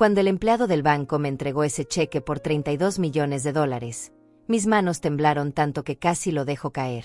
Cuando el empleado del banco me entregó ese cheque por $32 millones, mis manos temblaron tanto que casi lo dejo caer.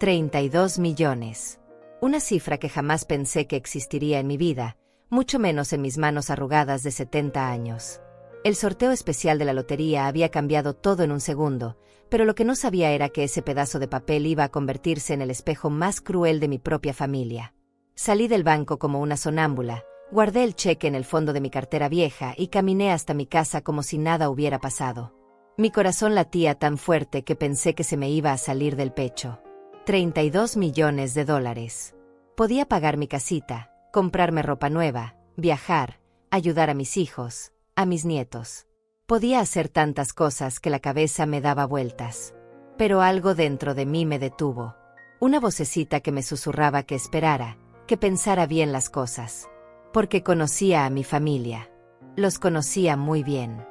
32 millones. Una cifra que jamás pensé que existiría en mi vida, mucho menos en mis manos arrugadas de 70 años. El sorteo especial de la lotería había cambiado todo en un segundo, pero lo que no sabía era que ese pedazo de papel iba a convertirse en el espejo más cruel de mi propia familia. Salí del banco como una sonámbula, guardé el cheque en el fondo de mi cartera vieja y caminé hasta mi casa como si nada hubiera pasado. Mi corazón latía tan fuerte que pensé que se me iba a salir del pecho. 32 millones de dólares. Podía pagar mi casita, comprarme ropa nueva, viajar, ayudar a mis hijos, a mis nietos. Podía hacer tantas cosas que la cabeza me daba vueltas. Pero algo dentro de mí me detuvo. Una vocecita que me susurraba que esperara, que pensara bien las cosas. Porque conocía a mi familia. Los conocía muy bien.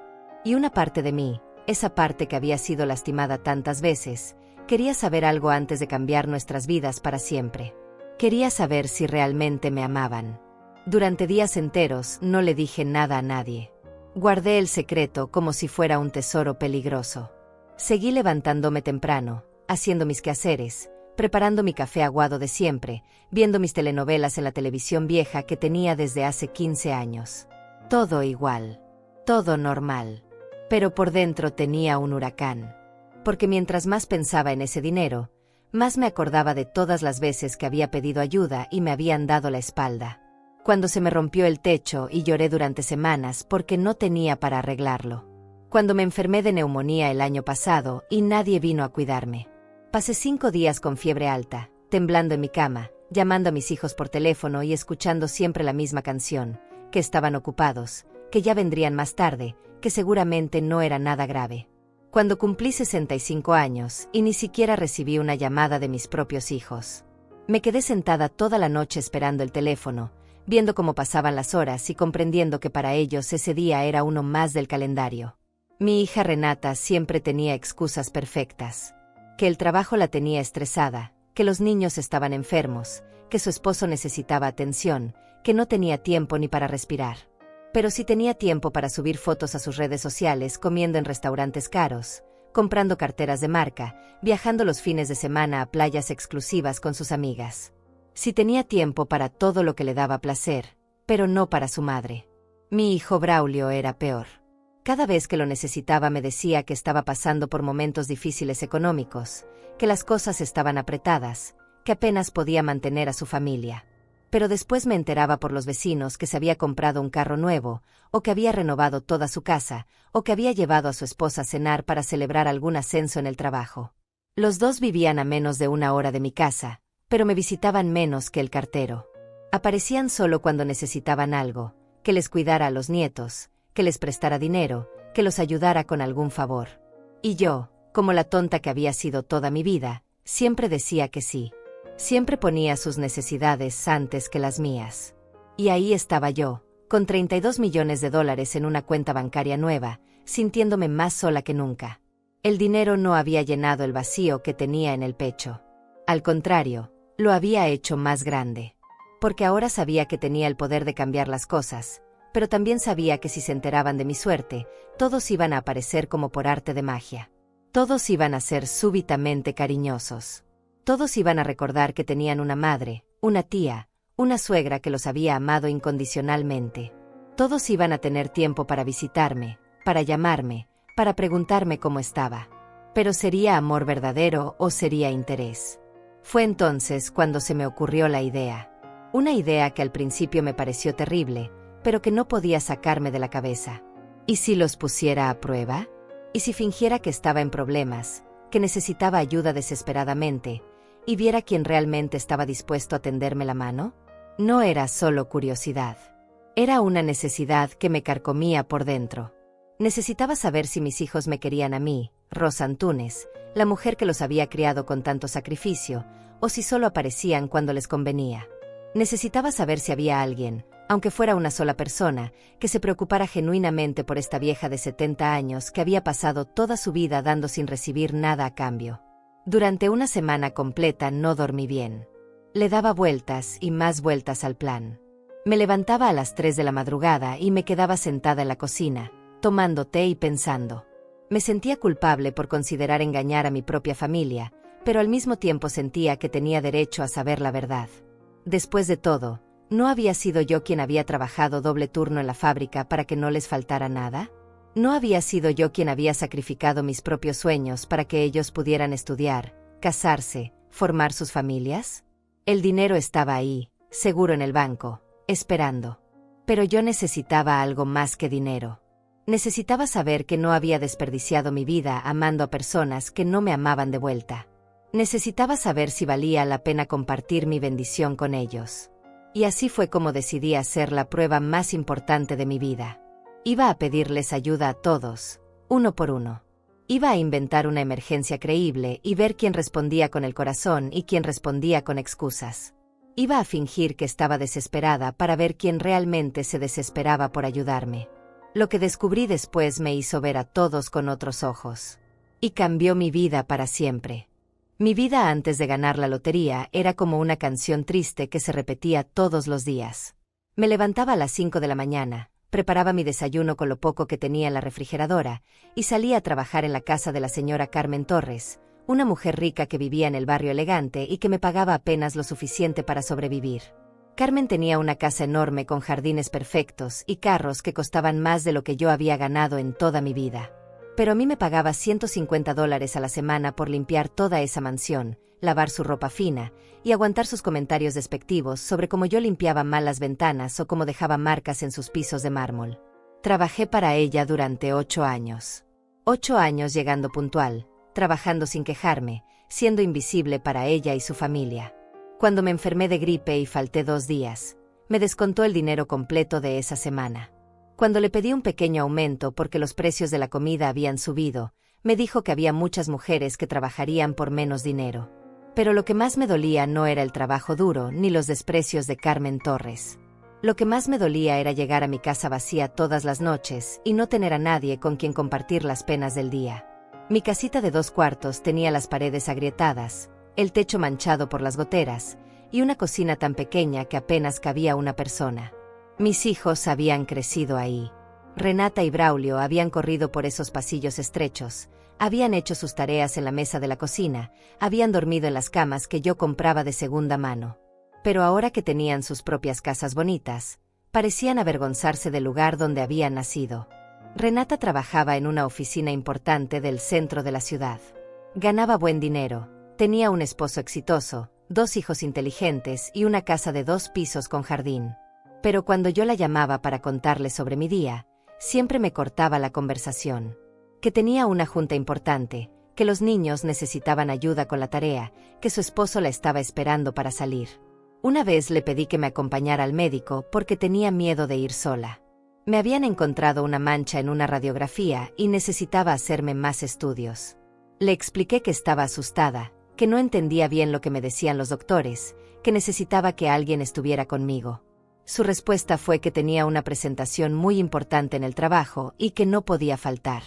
Y una parte de mí, esa parte que había sido lastimada tantas veces, quería saber algo antes de cambiar nuestras vidas para siempre. Quería saber si realmente me amaban. Durante días enteros no le dije nada a nadie. Guardé el secreto como si fuera un tesoro peligroso. Seguí levantándome temprano, haciendo mis quehaceres, preparando mi café aguado de siempre, viendo mis telenovelas en la televisión vieja que tenía desde hace 15 años. Todo igual. Todo normal. Pero por dentro tenía un huracán. Porque mientras más pensaba en ese dinero, más me acordaba de todas las veces que había pedido ayuda y me habían dado la espalda. Cuando se me rompió el techo y lloré durante semanas porque no tenía para arreglarlo. Cuando me enfermé de neumonía el año pasado y nadie vino a cuidarme. Pasé 5 días con fiebre alta, temblando en mi cama, llamando a mis hijos por teléfono y escuchando siempre la misma canción, que estaban ocupados, que ya vendrían más tarde, que seguramente no era nada grave. Cuando cumplí 65 años y ni siquiera recibí una llamada de mis propios hijos. Me quedé sentada toda la noche esperando el teléfono, viendo cómo pasaban las horas y comprendiendo que para ellos ese día era uno más del calendario. Mi hija Renata siempre tenía excusas perfectas. Que el trabajo la tenía estresada, que los niños estaban enfermos, que su esposo necesitaba atención, que no tenía tiempo ni para respirar. Pero sí tenía tiempo para subir fotos a sus redes sociales comiendo en restaurantes caros, comprando carteras de marca, viajando los fines de semana a playas exclusivas con sus amigas. Sí tenía tiempo para todo lo que le daba placer, pero no para su madre. Mi hijo Braulio era peor. Cada vez que lo necesitaba me decía que estaba pasando por momentos difíciles económicos, que las cosas estaban apretadas, que apenas podía mantener a su familia. Pero después me enteraba por los vecinos que se había comprado un carro nuevo, o que había renovado toda su casa, o que había llevado a su esposa a cenar para celebrar algún ascenso en el trabajo. Los dos vivían a menos de 1 hora de mi casa, pero me visitaban menos que el cartero. Aparecían solo cuando necesitaban algo, que les cuidara a los nietos, que les prestara dinero, que los ayudara con algún favor. Y yo, como la tonta que había sido toda mi vida, siempre decía que sí. Siempre ponía sus necesidades antes que las mías. Y ahí estaba yo, con 32 millones de dólares en una cuenta bancaria nueva, sintiéndome más sola que nunca. El dinero no había llenado el vacío que tenía en el pecho. Al contrario, lo había hecho más grande. Porque ahora sabía que tenía el poder de cambiar las cosas, pero también sabía que si se enteraban de mi suerte, todos iban a aparecer como por arte de magia. Todos iban a ser súbitamente cariñosos. Todos iban a recordar que tenían una madre, una tía, una suegra que los había amado incondicionalmente. Todos iban a tener tiempo para visitarme, para llamarme, para preguntarme cómo estaba. Pero ¿sería amor verdadero o sería interés? Fue entonces cuando se me ocurrió la idea. Una idea que al principio me pareció terrible, pero que no podía sacarme de la cabeza. ¿Y si los pusiera a prueba? ¿Y si fingiera que estaba en problemas, que necesitaba ayuda desesperadamente, y viera quién realmente estaba dispuesto a tenderme la mano? No era solo curiosidad. Era una necesidad que me carcomía por dentro. Necesitaba saber si mis hijos me querían a mí, Rosa Antunes, la mujer que los había criado con tanto sacrificio, o si solo aparecían cuando les convenía. Necesitaba saber si había alguien, aunque fuera una sola persona, que se preocupara genuinamente por esta vieja de 70 años que había pasado toda su vida dando sin recibir nada a cambio. Durante una semana completa no dormí bien. Le daba vueltas y más vueltas al plan. Me levantaba a las 3 de la madrugada y me quedaba sentada en la cocina, tomando té y pensando. Me sentía culpable por considerar engañar a mi propia familia, pero al mismo tiempo sentía que tenía derecho a saber la verdad. Después de todo, ¿no había sido yo quien había trabajado doble turno en la fábrica para que no les faltara nada? ¿No había sido yo quien había sacrificado mis propios sueños para que ellos pudieran estudiar, casarse, formar sus familias? El dinero estaba ahí, seguro en el banco, esperando. Pero yo necesitaba algo más que dinero. Necesitaba saber que no había desperdiciado mi vida amando a personas que no me amaban de vuelta. Necesitaba saber si valía la pena compartir mi bendición con ellos. Y así fue como decidí hacer la prueba más importante de mi vida. Iba a pedirles ayuda a todos, uno por uno. Iba a inventar una emergencia creíble y ver quién respondía con el corazón y quién respondía con excusas. Iba a fingir que estaba desesperada para ver quién realmente se desesperaba por ayudarme. Lo que descubrí después me hizo ver a todos con otros ojos. Y cambió mi vida para siempre. Mi vida antes de ganar la lotería era como una canción triste que se repetía todos los días. Me levantaba a las 5 de la mañana, preparaba mi desayuno con lo poco que tenía en la refrigeradora, y salía a trabajar en la casa de la señora Carmen Torres, una mujer rica que vivía en el barrio elegante y que me pagaba apenas lo suficiente para sobrevivir. Carmen tenía una casa enorme con jardines perfectos y carros que costaban más de lo que yo había ganado en toda mi vida. Pero a mí me pagaba $150 a la semana por limpiar toda esa mansión, lavar su ropa fina y aguantar sus comentarios despectivos sobre cómo yo limpiaba mal las ventanas o cómo dejaba marcas en sus pisos de mármol. Trabajé para ella durante 8 años. 8 años llegando puntual, trabajando sin quejarme, siendo invisible para ella y su familia. Cuando me enfermé de gripe y falté 2 días, me descontó el dinero completo de esa semana. Cuando le pedí un pequeño aumento porque los precios de la comida habían subido, me dijo que había muchas mujeres que trabajarían por menos dinero. Pero lo que más me dolía no era el trabajo duro ni los desprecios de Carmen Torres. Lo que más me dolía era llegar a mi casa vacía todas las noches y no tener a nadie con quien compartir las penas del día. Mi casita de 2 cuartos tenía las paredes agrietadas, el techo manchado por las goteras, y una cocina tan pequeña que apenas cabía una persona. Mis hijos habían crecido ahí. Renata y Braulio habían corrido por esos pasillos estrechos, habían hecho sus tareas en la mesa de la cocina, habían dormido en las camas que yo compraba de segunda mano. Pero ahora que tenían sus propias casas bonitas, parecían avergonzarse del lugar donde habían nacido. Renata trabajaba en una oficina importante del centro de la ciudad. Ganaba buen dinero, tenía un esposo exitoso, 2 hijos inteligentes y una casa de 2 pisos con jardín. Pero cuando yo la llamaba para contarle sobre mi día, siempre me cortaba la conversación. Que tenía una junta importante, que los niños necesitaban ayuda con la tarea, que su esposo la estaba esperando para salir. Una vez le pedí que me acompañara al médico porque tenía miedo de ir sola. Me habían encontrado una mancha en una radiografía y necesitaba hacerme más estudios. Le expliqué que estaba asustada, que no entendía bien lo que me decían los doctores, que necesitaba que alguien estuviera conmigo. Su respuesta fue que tenía una presentación muy importante en el trabajo y que no podía faltar.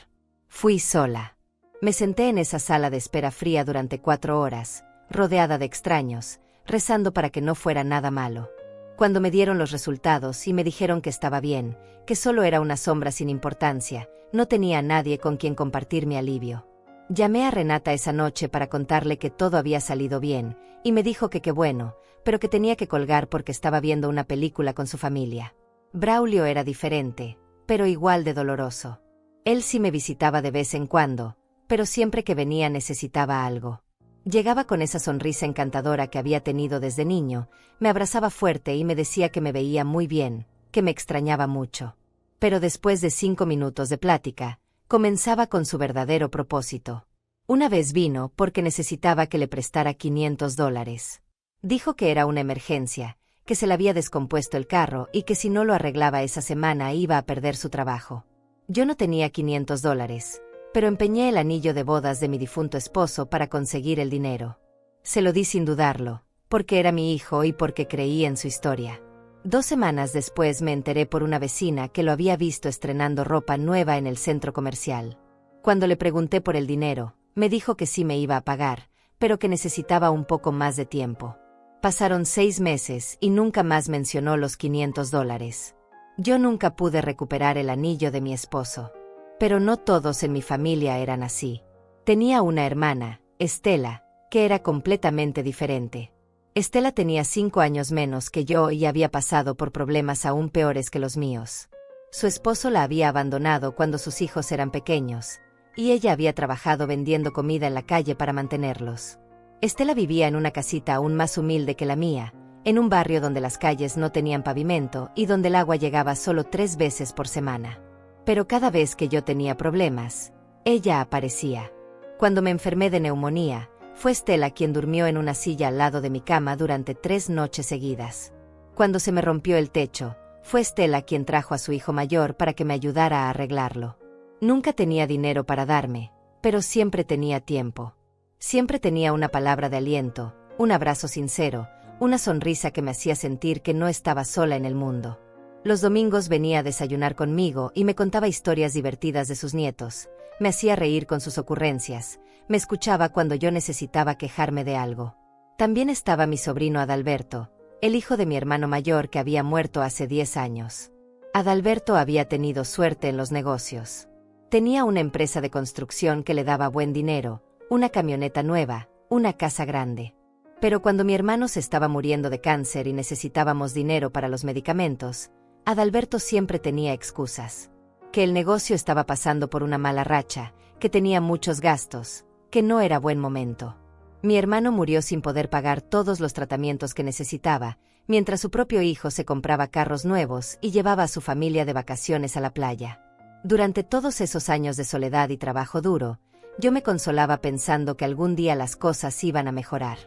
Fui sola. Me senté en esa sala de espera fría durante 4 horas, rodeada de extraños, rezando para que no fuera nada malo. Cuando me dieron los resultados y me dijeron que estaba bien, que solo era una sombra sin importancia, no tenía a nadie con quien compartir mi alivio. Llamé a Renata esa noche para contarle que todo había salido bien, y me dijo que qué bueno, pero que tenía que colgar porque estaba viendo una película con su familia. Braulio era diferente, pero igual de doloroso. Él sí me visitaba de vez en cuando, pero siempre que venía necesitaba algo. Llegaba con esa sonrisa encantadora que había tenido desde niño, me abrazaba fuerte y me decía que me veía muy bien, que me extrañaba mucho. Pero después de 5 minutos de plática, comenzaba con su verdadero propósito. Una vez vino porque necesitaba que le prestara $500. Dijo que era una emergencia, que se le había descompuesto el carro y que si no lo arreglaba esa semana iba a perder su trabajo. Yo no tenía $500, pero empeñé el anillo de bodas de mi difunto esposo para conseguir el dinero. Se lo di sin dudarlo, porque era mi hijo y porque creí en su historia. 2 semanas después me enteré por una vecina que lo había visto estrenando ropa nueva en el centro comercial. Cuando le pregunté por el dinero, me dijo que sí me iba a pagar, pero que necesitaba un poco más de tiempo. Pasaron 6 meses y nunca más mencionó los $500. Yo nunca pude recuperar el anillo de mi esposo. Pero no todos en mi familia eran así. Tenía una hermana, Estela, que era completamente diferente. Estela tenía 5 años menos que yo y había pasado por problemas aún peores que los míos. Su esposo la había abandonado cuando sus hijos eran pequeños, y ella había trabajado vendiendo comida en la calle para mantenerlos. Estela vivía en una casita aún más humilde que la mía, en un barrio donde las calles no tenían pavimento y donde el agua llegaba solo 3 veces por semana. Pero cada vez que yo tenía problemas, ella aparecía. Cuando me enfermé de neumonía, fue Estela quien durmió en una silla al lado de mi cama durante 3 noches seguidas. Cuando se me rompió el techo, fue Estela quien trajo a su hijo mayor para que me ayudara a arreglarlo. Nunca tenía dinero para darme, pero siempre tenía tiempo. Siempre tenía una palabra de aliento, un abrazo sincero, una sonrisa que me hacía sentir que no estaba sola en el mundo. Los domingos venía a desayunar conmigo y me contaba historias divertidas de sus nietos, me hacía reír con sus ocurrencias, me escuchaba cuando yo necesitaba quejarme de algo. También estaba mi sobrino Adalberto, el hijo de mi hermano mayor que había muerto hace 10 años. Adalberto había tenido suerte en los negocios. Tenía una empresa de construcción que le daba buen dinero, una camioneta nueva, una casa grande. Pero cuando mi hermano se estaba muriendo de cáncer y necesitábamos dinero para los medicamentos, Adalberto siempre tenía excusas. Que el negocio estaba pasando por una mala racha, que tenía muchos gastos, que no era buen momento. Mi hermano murió sin poder pagar todos los tratamientos que necesitaba, mientras su propio hijo se compraba carros nuevos y llevaba a su familia de vacaciones a la playa. Durante todos esos años de soledad y trabajo duro, yo me consolaba pensando que algún día las cosas iban a mejorar.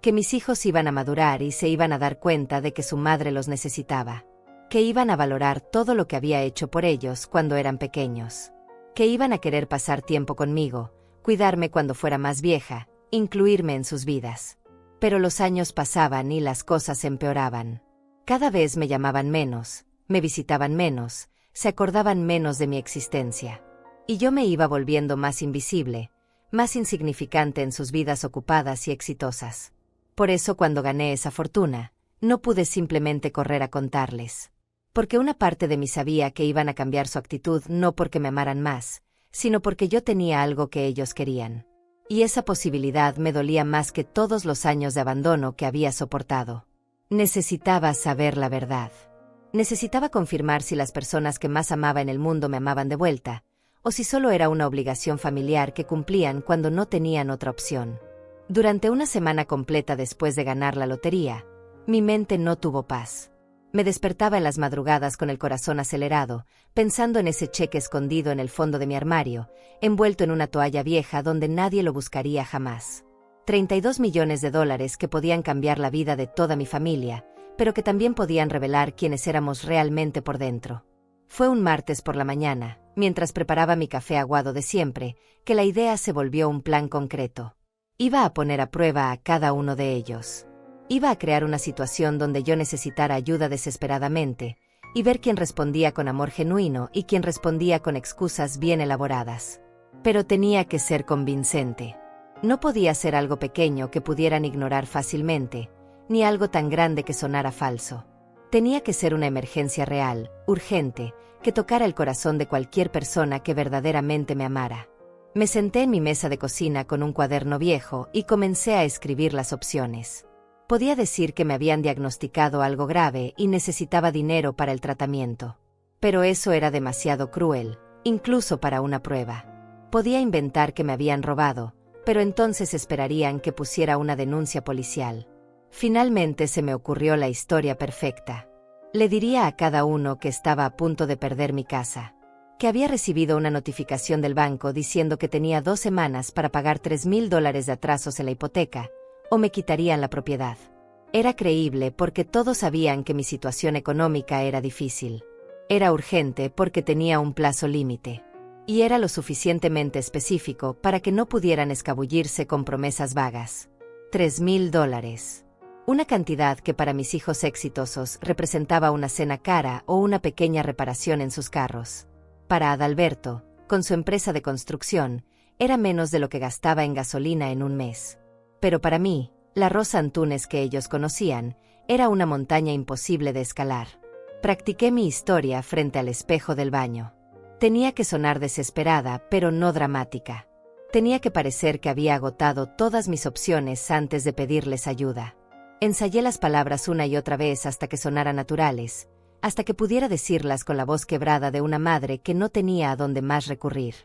Que mis hijos iban a madurar y se iban a dar cuenta de que su madre los necesitaba. Que iban a valorar todo lo que había hecho por ellos cuando eran pequeños. Que iban a querer pasar tiempo conmigo, cuidarme cuando fuera más vieja, incluirme en sus vidas. Pero los años pasaban y las cosas empeoraban. Cada vez me llamaban menos, me visitaban menos, se acordaban menos de mi existencia. Y yo me iba volviendo más invisible, más insignificante en sus vidas ocupadas y exitosas. Por eso cuando gané esa fortuna, no pude simplemente correr a contarles. Porque una parte de mí sabía que iban a cambiar su actitud no porque me amaran más, sino porque yo tenía algo que ellos querían. Y esa posibilidad me dolía más que todos los años de abandono que había soportado. Necesitaba saber la verdad. Necesitaba confirmar si las personas que más amaba en el mundo me amaban de vuelta, o si solo era una obligación familiar que cumplían cuando no tenían otra opción. Durante una semana completa después de ganar la lotería, mi mente no tuvo paz. Me despertaba en las madrugadas con el corazón acelerado, pensando en ese cheque escondido en el fondo de mi armario, envuelto en una toalla vieja donde nadie lo buscaría jamás. $32 millones que podían cambiar la vida de toda mi familia, pero que también podían revelar quiénes éramos realmente por dentro. Fue un martes por la mañana, mientras preparaba mi café aguado de siempre, que la idea se volvió un plan concreto. Iba a poner a prueba a cada uno de ellos. Iba a crear una situación donde yo necesitara ayuda desesperadamente, y ver quién respondía con amor genuino y quién respondía con excusas bien elaboradas. Pero tenía que ser convincente. No podía ser algo pequeño que pudieran ignorar fácilmente, ni algo tan grande que sonara falso. Tenía que ser una emergencia real, urgente, que tocara el corazón de cualquier persona que verdaderamente me amara. Me senté en mi mesa de cocina con un cuaderno viejo y comencé a escribir las opciones. Podía decir que me habían diagnosticado algo grave y necesitaba dinero para el tratamiento. Pero eso era demasiado cruel, incluso para una prueba. Podía inventar que me habían robado, pero entonces esperarían que pusiera una denuncia policial. Finalmente se me ocurrió la historia perfecta. Le diría a cada uno que estaba a punto de perder mi casa, que había recibido una notificación del banco diciendo que tenía 2 semanas para pagar $3,000 de atrasos en la hipoteca, o me quitarían la propiedad. Era creíble porque todos sabían que mi situación económica era difícil. Era urgente porque tenía un plazo límite. Y era lo suficientemente específico para que no pudieran escabullirse con promesas vagas. $3,000. Una cantidad que para mis hijos exitosos representaba una cena cara o una pequeña reparación en sus carros. Para Adalberto, con su empresa de construcción, era menos de lo que gastaba en gasolina en un mes. Pero para mí, La Rosa Antunes que ellos conocían era una montaña imposible de escalar. Practiqué mi historia frente al espejo del baño. Tenía que sonar desesperada, pero no dramática. Tenía que parecer que había agotado todas mis opciones antes de pedirles ayuda. Ensayé las palabras una y otra vez hasta que sonaran naturales, hasta que pudiera decirlas con la voz quebrada de una madre que no tenía a dónde más recurrir.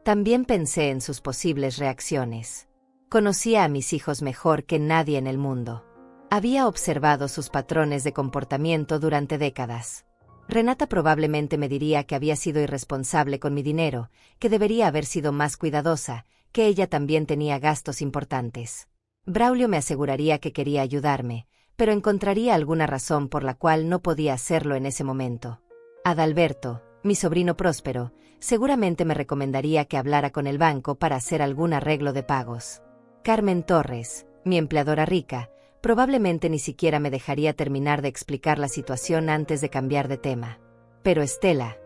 También pensé en sus posibles reacciones. Conocía a mis hijos mejor que nadie en el mundo. Había observado sus patrones de comportamiento durante décadas. Renata probablemente me diría que había sido irresponsable con mi dinero, que debería haber sido más cuidadosa, que ella también tenía gastos importantes. Braulio me aseguraría que quería ayudarme, pero encontraría alguna razón por la cual no podía hacerlo en ese momento. Adalberto, mi sobrino próspero, seguramente me recomendaría que hablara con el banco para hacer algún arreglo de pagos. Carmen Torres, mi empleadora rica, probablemente ni siquiera me dejaría terminar de explicar la situación antes de cambiar de tema. Pero Estela,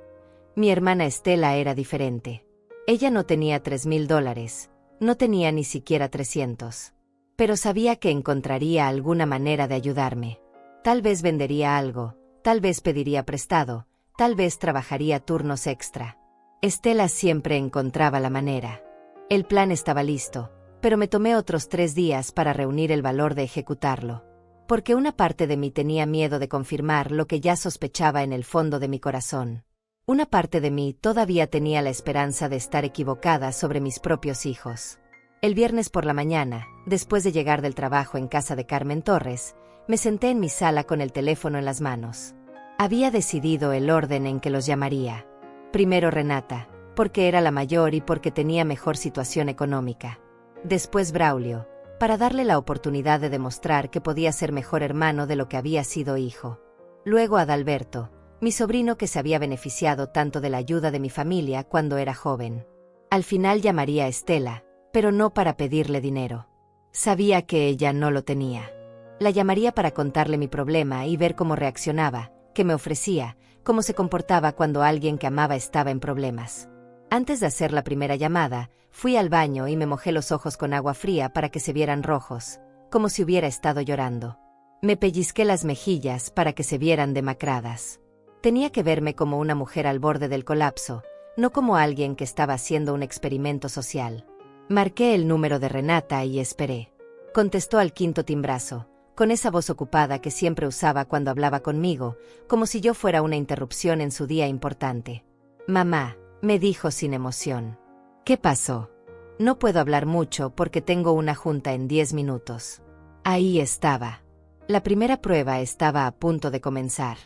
mi hermana Estela era diferente. Ella no tenía $3,000, no tenía ni siquiera 300. Pero sabía que encontraría alguna manera de ayudarme. Tal vez vendería algo, tal vez pediría prestado, tal vez trabajaría turnos extra. Estela siempre encontraba la manera. El plan estaba listo, pero me tomé otros 3 días para reunir el valor de ejecutarlo. Porque una parte de mí tenía miedo de confirmar lo que ya sospechaba en el fondo de mi corazón. Una parte de mí todavía tenía la esperanza de estar equivocada sobre mis propios hijos. El viernes por la mañana, después de llegar del trabajo en casa de Carmen Torres, me senté en mi sala con el teléfono en las manos. Había decidido el orden en que los llamaría. Primero Renata, porque era la mayor y porque tenía mejor situación económica. Después Braulio, para darle la oportunidad de demostrar que podía ser mejor hermano de lo que había sido hijo. Luego Adalberto, mi sobrino que se había beneficiado tanto de la ayuda de mi familia cuando era joven. Al final llamaría a Estela, pero no para pedirle dinero. Sabía que ella no lo tenía. La llamaría para contarle mi problema y ver cómo reaccionaba, qué me ofrecía, cómo se comportaba cuando alguien que amaba estaba en problemas. Antes de hacer la primera llamada, fui al baño y me mojé los ojos con agua fría para que se vieran rojos, como si hubiera estado llorando. Me pellizqué las mejillas para que se vieran demacradas. Tenía que verme como una mujer al borde del colapso, no como alguien que estaba haciendo un experimento social. Marqué el número de Renata y esperé. Contestó al 5.º timbrazo, con esa voz ocupada que siempre usaba cuando hablaba conmigo, como si yo fuera una interrupción en su día importante. «Mamá», me dijo sin emoción. «¿Qué pasó?» «No puedo hablar mucho porque tengo una junta en 10 minutos». Ahí estaba. La primera prueba estaba a punto de comenzar.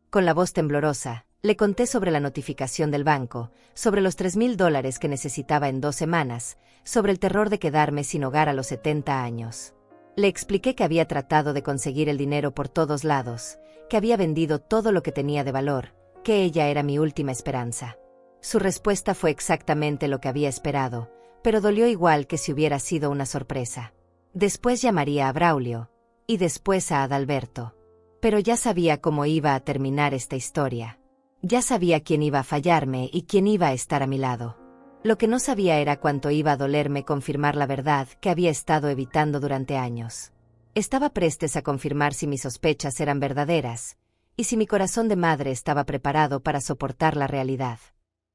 Con la voz temblorosa, le conté sobre la notificación del banco, sobre los $3,000 que necesitaba en 2 semanas, sobre el terror de quedarme sin hogar a los 70 años. Le expliqué que había tratado de conseguir el dinero por todos lados, que había vendido todo lo que tenía de valor, que ella era mi última esperanza. Su respuesta fue exactamente lo que había esperado, pero dolió igual que si hubiera sido una sorpresa. Después llamaría a Braulio, y después a Adalberto. Pero ya sabía cómo iba a terminar esta historia. Ya sabía quién iba a fallarme y quién iba a estar a mi lado. Lo que no sabía era cuánto iba a dolerme confirmar la verdad que había estado evitando durante años. Estaba prestes a confirmar si mis sospechas eran verdaderas, y si mi corazón de madre estaba preparado para soportar la realidad.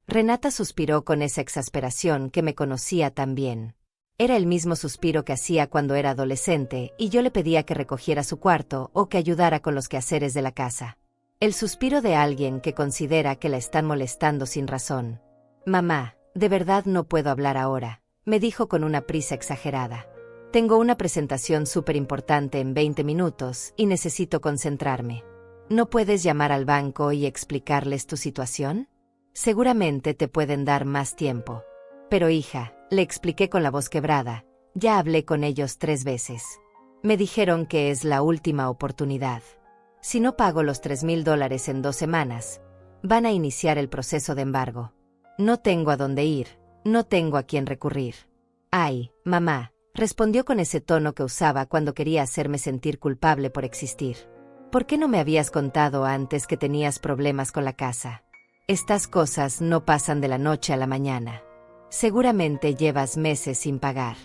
Renata suspiró con esa exasperación que me conocía tan bien. Era el mismo suspiro que hacía cuando era adolescente y yo le pedía que recogiera su cuarto o que ayudara con los quehaceres de la casa. El suspiro de alguien que considera que la están molestando sin razón. «Mamá, de verdad no puedo hablar ahora», me dijo con una prisa exagerada. «Tengo una presentación súper importante en 20 minutos y necesito concentrarme. ¿No puedes llamar al banco y explicarles tu situación? Seguramente te pueden dar más tiempo». «Pero hija», le expliqué con la voz quebrada, «ya hablé con ellos 3 veces. Me dijeron que es la última oportunidad. Si no pago los $3,000 en 2 semanas, van a iniciar el proceso de embargo. No tengo a dónde ir, no tengo a quién recurrir». «Ay, mamá», respondió con ese tono que usaba cuando quería hacerme sentir culpable por existir. «¿Por qué no me habías contado antes que tenías problemas con la casa? Estas cosas no pasan de la noche a la mañana. Seguramente llevas meses sin pagar».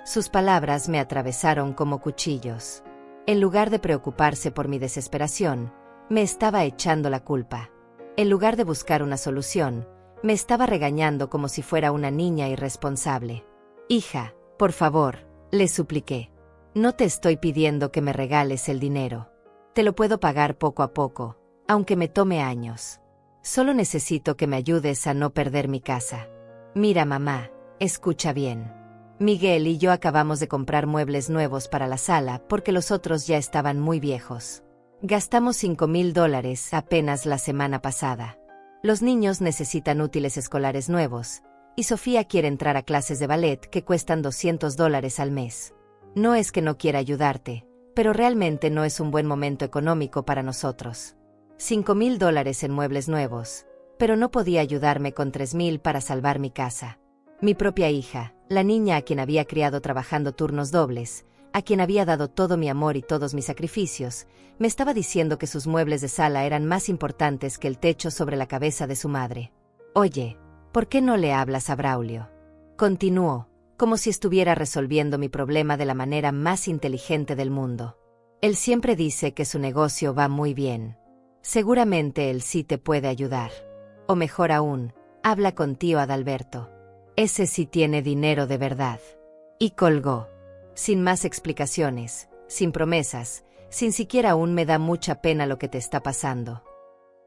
Sus palabras me atravesaron como cuchillos. En lugar de preocuparse por mi desesperación, me estaba echando la culpa. En lugar de buscar una solución, me estaba regañando como si fuera una niña irresponsable. Hija, por favor, le supliqué. No te estoy pidiendo que me regales el dinero. Te lo puedo pagar poco a poco, aunque me tome años. Solo necesito que me ayudes a no perder mi casa. Mira, mamá, escucha bien. Miguel y yo acabamos de comprar muebles nuevos para la sala porque los otros ya estaban muy viejos. Gastamos $5,000 apenas la semana pasada. Los niños necesitan útiles escolares nuevos, y Sofía quiere entrar a clases de ballet que cuestan $200 al mes. No es que no quiera ayudarte, pero realmente no es un buen momento económico para nosotros. $5,000 en muebles nuevos, pero no podía ayudarme con $3,000 para salvar mi casa. Mi propia hija, la niña a quien había criado trabajando turnos dobles, a quien había dado todo mi amor y todos mis sacrificios, me estaba diciendo que sus muebles de sala eran más importantes que el techo sobre la cabeza de su madre. Oye, ¿por qué no le hablas a Braulio? Continuó, como si estuviera resolviendo mi problema de la manera más inteligente del mundo. Él siempre dice que su negocio va muy bien. Seguramente él sí te puede ayudar. O mejor aún, habla con tío Adalberto. Ese sí tiene dinero de verdad. Y colgó. Sin más explicaciones, sin promesas, sin siquiera aún me da mucha pena lo que te está pasando.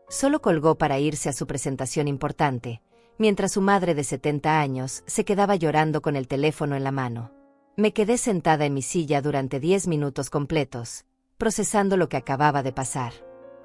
Solo colgó para irse a su presentación importante, mientras su madre de 70 años se quedaba llorando con el teléfono en la mano. Me quedé sentada en mi silla durante 10 minutos completos, procesando lo que acababa de pasar.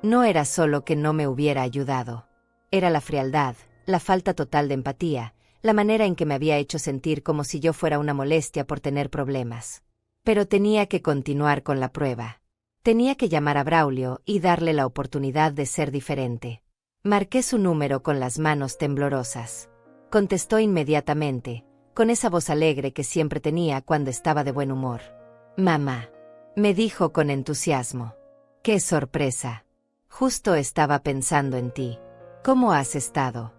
No era solo que no me hubiera ayudado. Era la frialdad, la falta total de empatía, la manera en que me había hecho sentir como si yo fuera una molestia por tener problemas. Pero tenía que continuar con la prueba. Tenía que llamar a Braulio y darle la oportunidad de ser diferente. Marqué su número con las manos temblorosas. Contestó inmediatamente, con esa voz alegre que siempre tenía cuando estaba de buen humor. «Mamá», me dijo con entusiasmo. «¡Qué sorpresa! Justo estaba pensando en ti. ¿Cómo has estado?»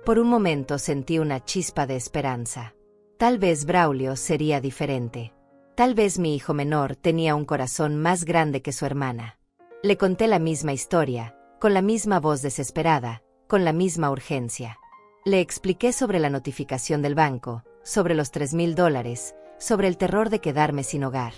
Por un momento sentí una chispa de esperanza. Tal vez Braulio sería diferente. Tal vez mi hijo menor tenía un corazón más grande que su hermana. Le conté la misma historia, con la misma voz desesperada, con la misma urgencia. Le expliqué sobre la notificación del banco, sobre los $3,000, sobre el terror de quedarme sin hogar.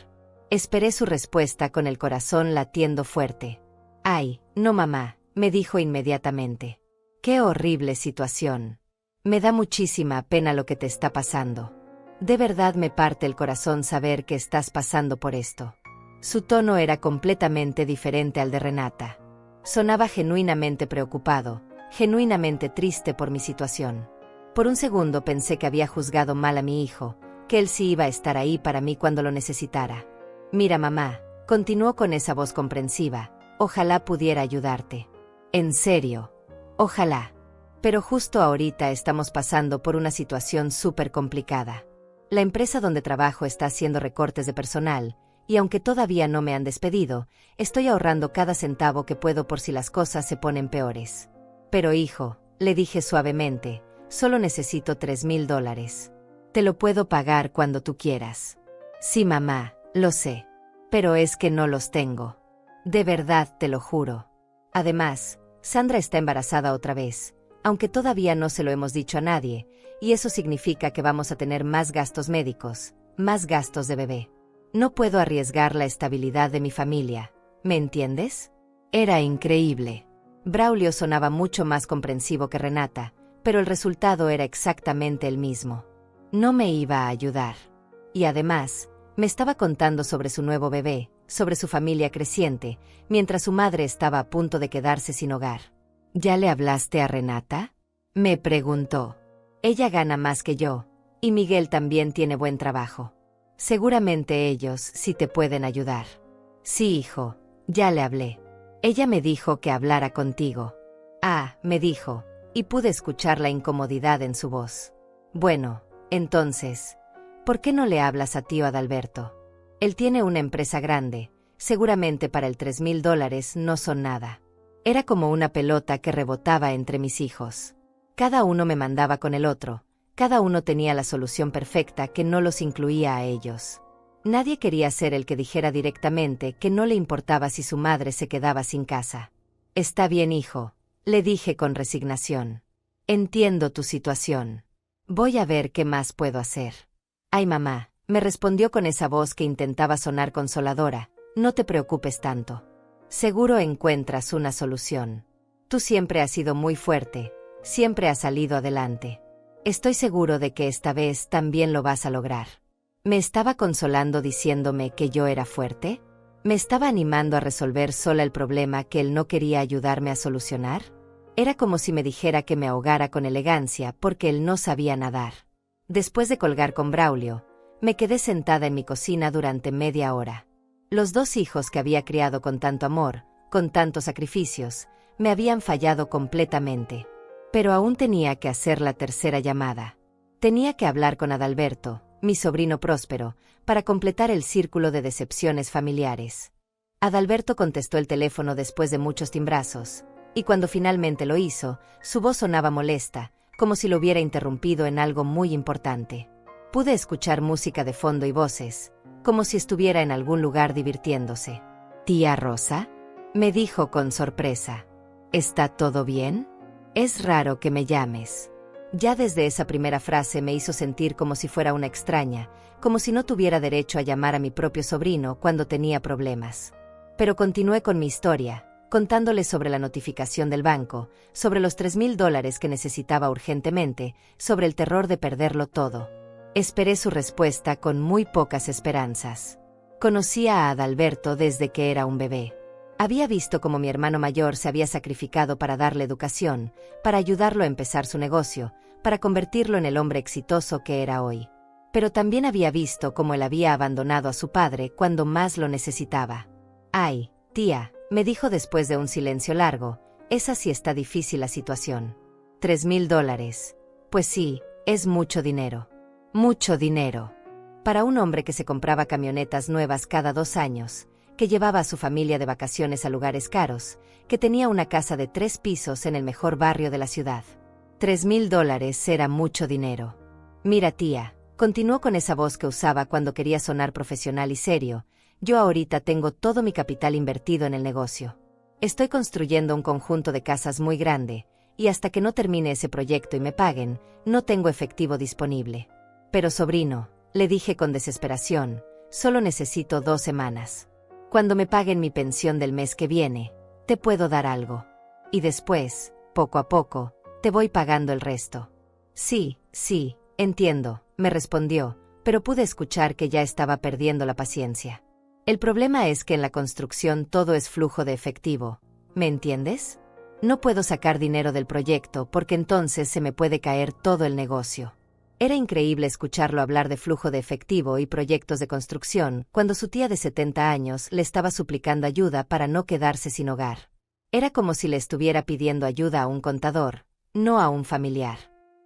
Esperé su respuesta con el corazón latiendo fuerte. «Ay, no, mamá», me dijo inmediatamente. «Qué horrible situación. Me da muchísima pena lo que te está pasando. De verdad me parte el corazón saber que estás pasando por esto». Su tono era completamente diferente al de Renata. Sonaba genuinamente preocupado, genuinamente triste por mi situación. Por un segundo pensé que había juzgado mal a mi hijo, que él sí iba a estar ahí para mí cuando lo necesitara. «Mira, mamá», continuó con esa voz comprensiva, «ojalá pudiera ayudarte. En serio. Ojalá. Pero justo ahorita estamos pasando por una situación súper complicada. La empresa donde trabajo está haciendo recortes de personal, y aunque todavía no me han despedido, estoy ahorrando cada centavo que puedo por si las cosas se ponen peores. Pero hijo», le dije suavemente, «solo necesito $3,000. Te lo puedo pagar cuando tú quieras». «Sí, mamá, lo sé. Pero es que no los tengo. De verdad te lo juro. Además, Sandra está embarazada otra vez, aunque todavía no se lo hemos dicho a nadie, y eso significa que vamos a tener más gastos médicos, más gastos de bebé. No puedo arriesgar la estabilidad de mi familia, ¿me entiendes?» Era increíble. Braulio sonaba mucho más comprensivo que Renata, pero el resultado era exactamente el mismo. No me iba a ayudar. Y además, me estaba contando sobre su nuevo bebé, sobre su familia creciente, mientras su madre estaba a punto de quedarse sin hogar. «¿Ya le hablaste a Renata?», me preguntó. «Ella gana más que yo, y Miguel también tiene buen trabajo. Seguramente ellos sí te pueden ayudar». «Sí, hijo, ya le hablé. Ella me dijo que hablara contigo». «Ah», me dijo, y pude escuchar la incomodidad en su voz. «Bueno, entonces, ¿por qué no le hablas a tío Adalberto? Él tiene una empresa grande, seguramente para el $3,000 no son nada». Era como una pelota que rebotaba entre mis hijos. Cada uno me mandaba con el otro, Cada uno tenía la solución perfecta que no los incluía a ellos. Nadie quería ser el que dijera directamente que no le importaba si su madre se quedaba sin casa. «Está bien, hijo», le dije con resignación. «Entiendo tu situación. Voy a ver qué más puedo hacer». «Ay, mamá», me respondió con esa voz que intentaba sonar consoladora, «no te preocupes tanto. Seguro encuentras una solución. Tú siempre has sido muy fuerte, siempre has salido adelante. Estoy seguro de que esta vez también lo vas a lograr». ¿Me estaba consolando diciéndome que yo era fuerte? ¿Me estaba animando a resolver sola el problema que él no quería ayudarme a solucionar? Era como si me dijera que me ahogara con elegancia porque él no sabía nadar. Después de colgar con Braulio, me quedé sentada en mi cocina durante media hora. Los 2 hijos que había criado con tanto amor, con tantos sacrificios, me habían fallado completamente. Pero aún tenía que hacer la tercera llamada. Tenía que hablar con Adalberto, mi sobrino próspero, para completar el círculo de decepciones familiares. Adalberto contestó el teléfono después de muchos timbrazos, y cuando finalmente lo hizo, su voz sonaba molesta, como si lo hubiera interrumpido en algo muy importante. Pude escuchar música de fondo y voces, como si estuviera en algún lugar divirtiéndose. «¿Tía Rosa?», me dijo con sorpresa. «¿Está todo bien? Es raro que me llames». Ya desde esa primera frase me hizo sentir como si fuera una extraña, como si no tuviera derecho a llamar a mi propio sobrino cuando tenía problemas. Pero continué con mi historia, contándole sobre la notificación del banco, sobre los $3,000 que necesitaba urgentemente, sobre el terror de perderlo todo. Esperé su respuesta con muy pocas esperanzas. Conocía a Adalberto desde que era un bebé. Había visto cómo mi hermano mayor se había sacrificado para darle educación, para ayudarlo a empezar su negocio, para convertirlo en el hombre exitoso que era hoy. Pero también había visto cómo él había abandonado a su padre cuando más lo necesitaba. «Ay, tía», me dijo después de un silencio largo, «esa sí está difícil la situación. $3,000. Pues sí, es mucho dinero. Mucho dinero. Para un hombre que se compraba camionetas nuevas cada 2 años, que llevaba a su familia de vacaciones a lugares caros, que tenía una casa de 3 pisos en el mejor barrio de la ciudad. $3,000 era mucho dinero. Mira, tía», continuó con esa voz que usaba cuando quería sonar profesional y serio, «yo ahorita tengo todo mi capital invertido en el negocio. Estoy construyendo un conjunto de casas muy grande, y hasta que no termine ese proyecto y me paguen, no tengo efectivo disponible. Pero sobrino», le dije con desesperación, «solo necesito 2 semanas. Cuando me paguen mi pensión del mes que viene, te puedo dar algo. Y después, poco a poco, te voy pagando el resto». «Sí, sí, entiendo», me respondió, pero pude escuchar que ya estaba perdiendo la paciencia. «El problema es que en la construcción todo es flujo de efectivo, ¿me entiendes? No puedo sacar dinero del proyecto porque entonces se me puede caer todo el negocio». Era increíble escucharlo hablar de flujo de efectivo y proyectos de construcción cuando su tía de 70 años le estaba suplicando ayuda para no quedarse sin hogar. Era como si le estuviera pidiendo ayuda a un contador, no a un familiar.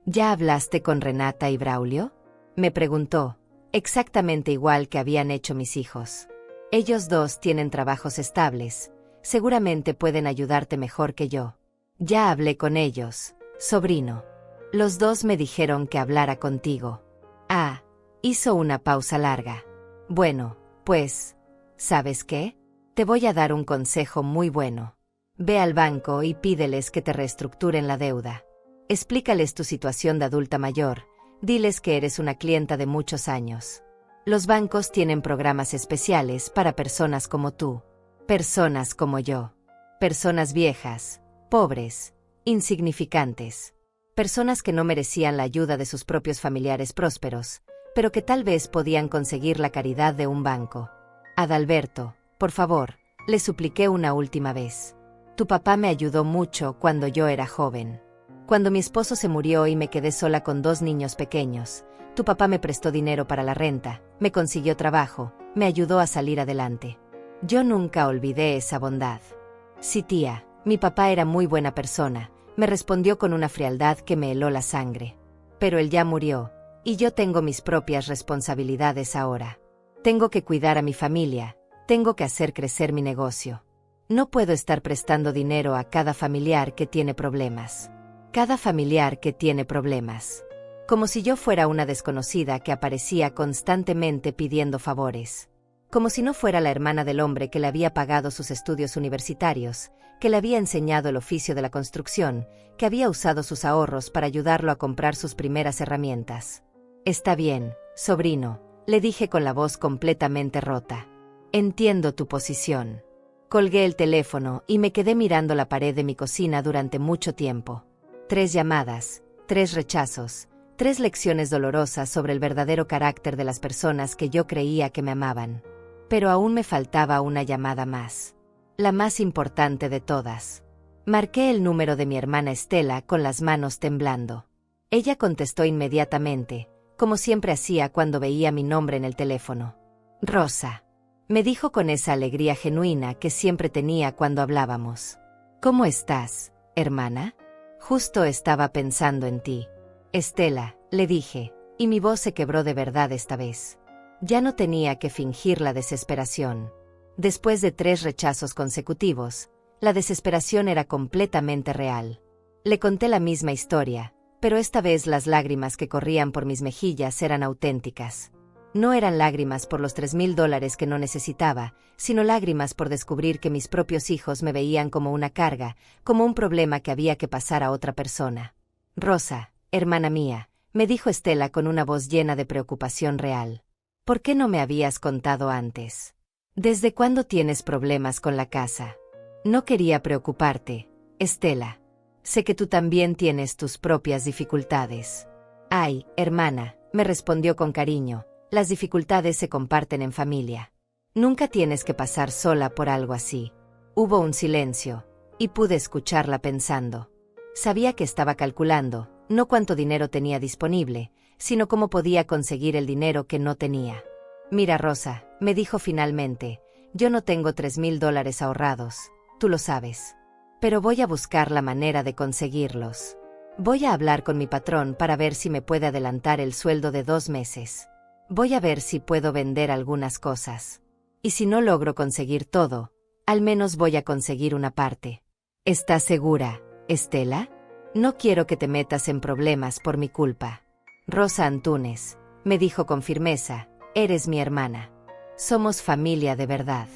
«¿Ya hablaste con Renata y Braulio?», me preguntó, exactamente igual que habían hecho mis hijos. «Ellos 2 tienen trabajos estables, seguramente pueden ayudarte mejor que yo». «Ya hablé con ellos, sobrino. Los 2 me dijeron que hablara contigo». «Ah», hizo una pausa larga. «Bueno, pues, ¿sabes qué? Te voy a dar un consejo muy bueno. Ve al banco y pídeles que te reestructuren la deuda. Explícales tu situación de adulta mayor, diles que eres una clienta de muchos años. Los bancos tienen programas especiales para personas como tú, personas como yo, personas viejas, pobres, insignificantes. Personas que no merecían la ayuda de sus propios familiares prósperos, pero que tal vez podían conseguir la caridad de un banco. Adalberto, por favor», le supliqué una última vez. «Tu papá me ayudó mucho cuando yo era joven. Cuando mi esposo se murió y me quedé sola con 2 niños pequeños, tu papá me prestó dinero para la renta, me consiguió trabajo, me ayudó a salir adelante. Yo nunca olvidé esa bondad». «Sí, tía, mi papá era muy buena persona», me respondió con una frialdad que me heló la sangre. «Pero él ya murió, y yo tengo mis propias responsabilidades ahora. Tengo que cuidar a mi familia, tengo que hacer crecer mi negocio. No puedo estar prestando dinero a cada familiar que tiene problemas. Cada familiar que tiene problemas. como si yo fuera una desconocida que aparecía constantemente pidiendo favores. Como si no fuera la hermana del hombre que le había pagado sus estudios universitarios, que le había enseñado el oficio de la construcción, que había usado sus ahorros para ayudarlo a comprar sus primeras herramientas. «Está bien, sobrino», le dije con la voz completamente rota. «Entiendo tu posición». Colgué el teléfono y me quedé mirando la pared de mi cocina durante mucho tiempo. 3 llamadas, 3 rechazos, 3 lecciones dolorosas sobre el verdadero carácter de las personas que yo creía que me amaban. Pero aún me faltaba una llamada más. La más importante de todas. Marqué el número de mi hermana Estela con las manos temblando. Ella contestó inmediatamente, como siempre hacía cuando veía mi nombre en el teléfono. «Rosa», me dijo con esa alegría genuina que siempre tenía cuando hablábamos. «¿Cómo estás, hermana? Justo estaba pensando en ti». «Estela», le dije, y mi voz se quebró de verdad esta vez. Ya no tenía que fingir la desesperación. Después de 3 rechazos consecutivos, la desesperación era completamente real. Le conté la misma historia, pero esta vez las lágrimas que corrían por mis mejillas eran auténticas. No eran lágrimas por los $3,000 que no necesitaba, sino lágrimas por descubrir que mis propios hijos me veían como una carga, como un problema que había que pasar a otra persona. «Rosa, hermana mía», me dijo Estela con una voz llena de preocupación real. «¿Por qué no me habías contado antes? ¿Desde cuándo tienes problemas con la casa?» «No quería preocuparte, Estela. Sé que tú también tienes tus propias dificultades». «Ay, hermana», me respondió con cariño, «las dificultades se comparten en familia. Nunca tienes que pasar sola por algo así». Hubo un silencio, y pude escucharla pensando. Sabía que estaba calculando, no cuánto dinero tenía disponible, sino cómo podía conseguir el dinero que no tenía. «Mira, Rosa», me dijo finalmente, «yo no tengo $3,000 ahorrados, tú lo sabes. Pero voy a buscar la manera de conseguirlos. Voy a hablar con mi patrón para ver si me puede adelantar el sueldo de 2 meses. Voy a ver si puedo vender algunas cosas. Y si no logro conseguir todo, al menos voy a conseguir una parte». «¿Estás segura, Estela? No quiero que te metas en problemas por mi culpa». «Rosa Antúnez», me dijo con firmeza, «eres mi hermana. Somos familia de verdad.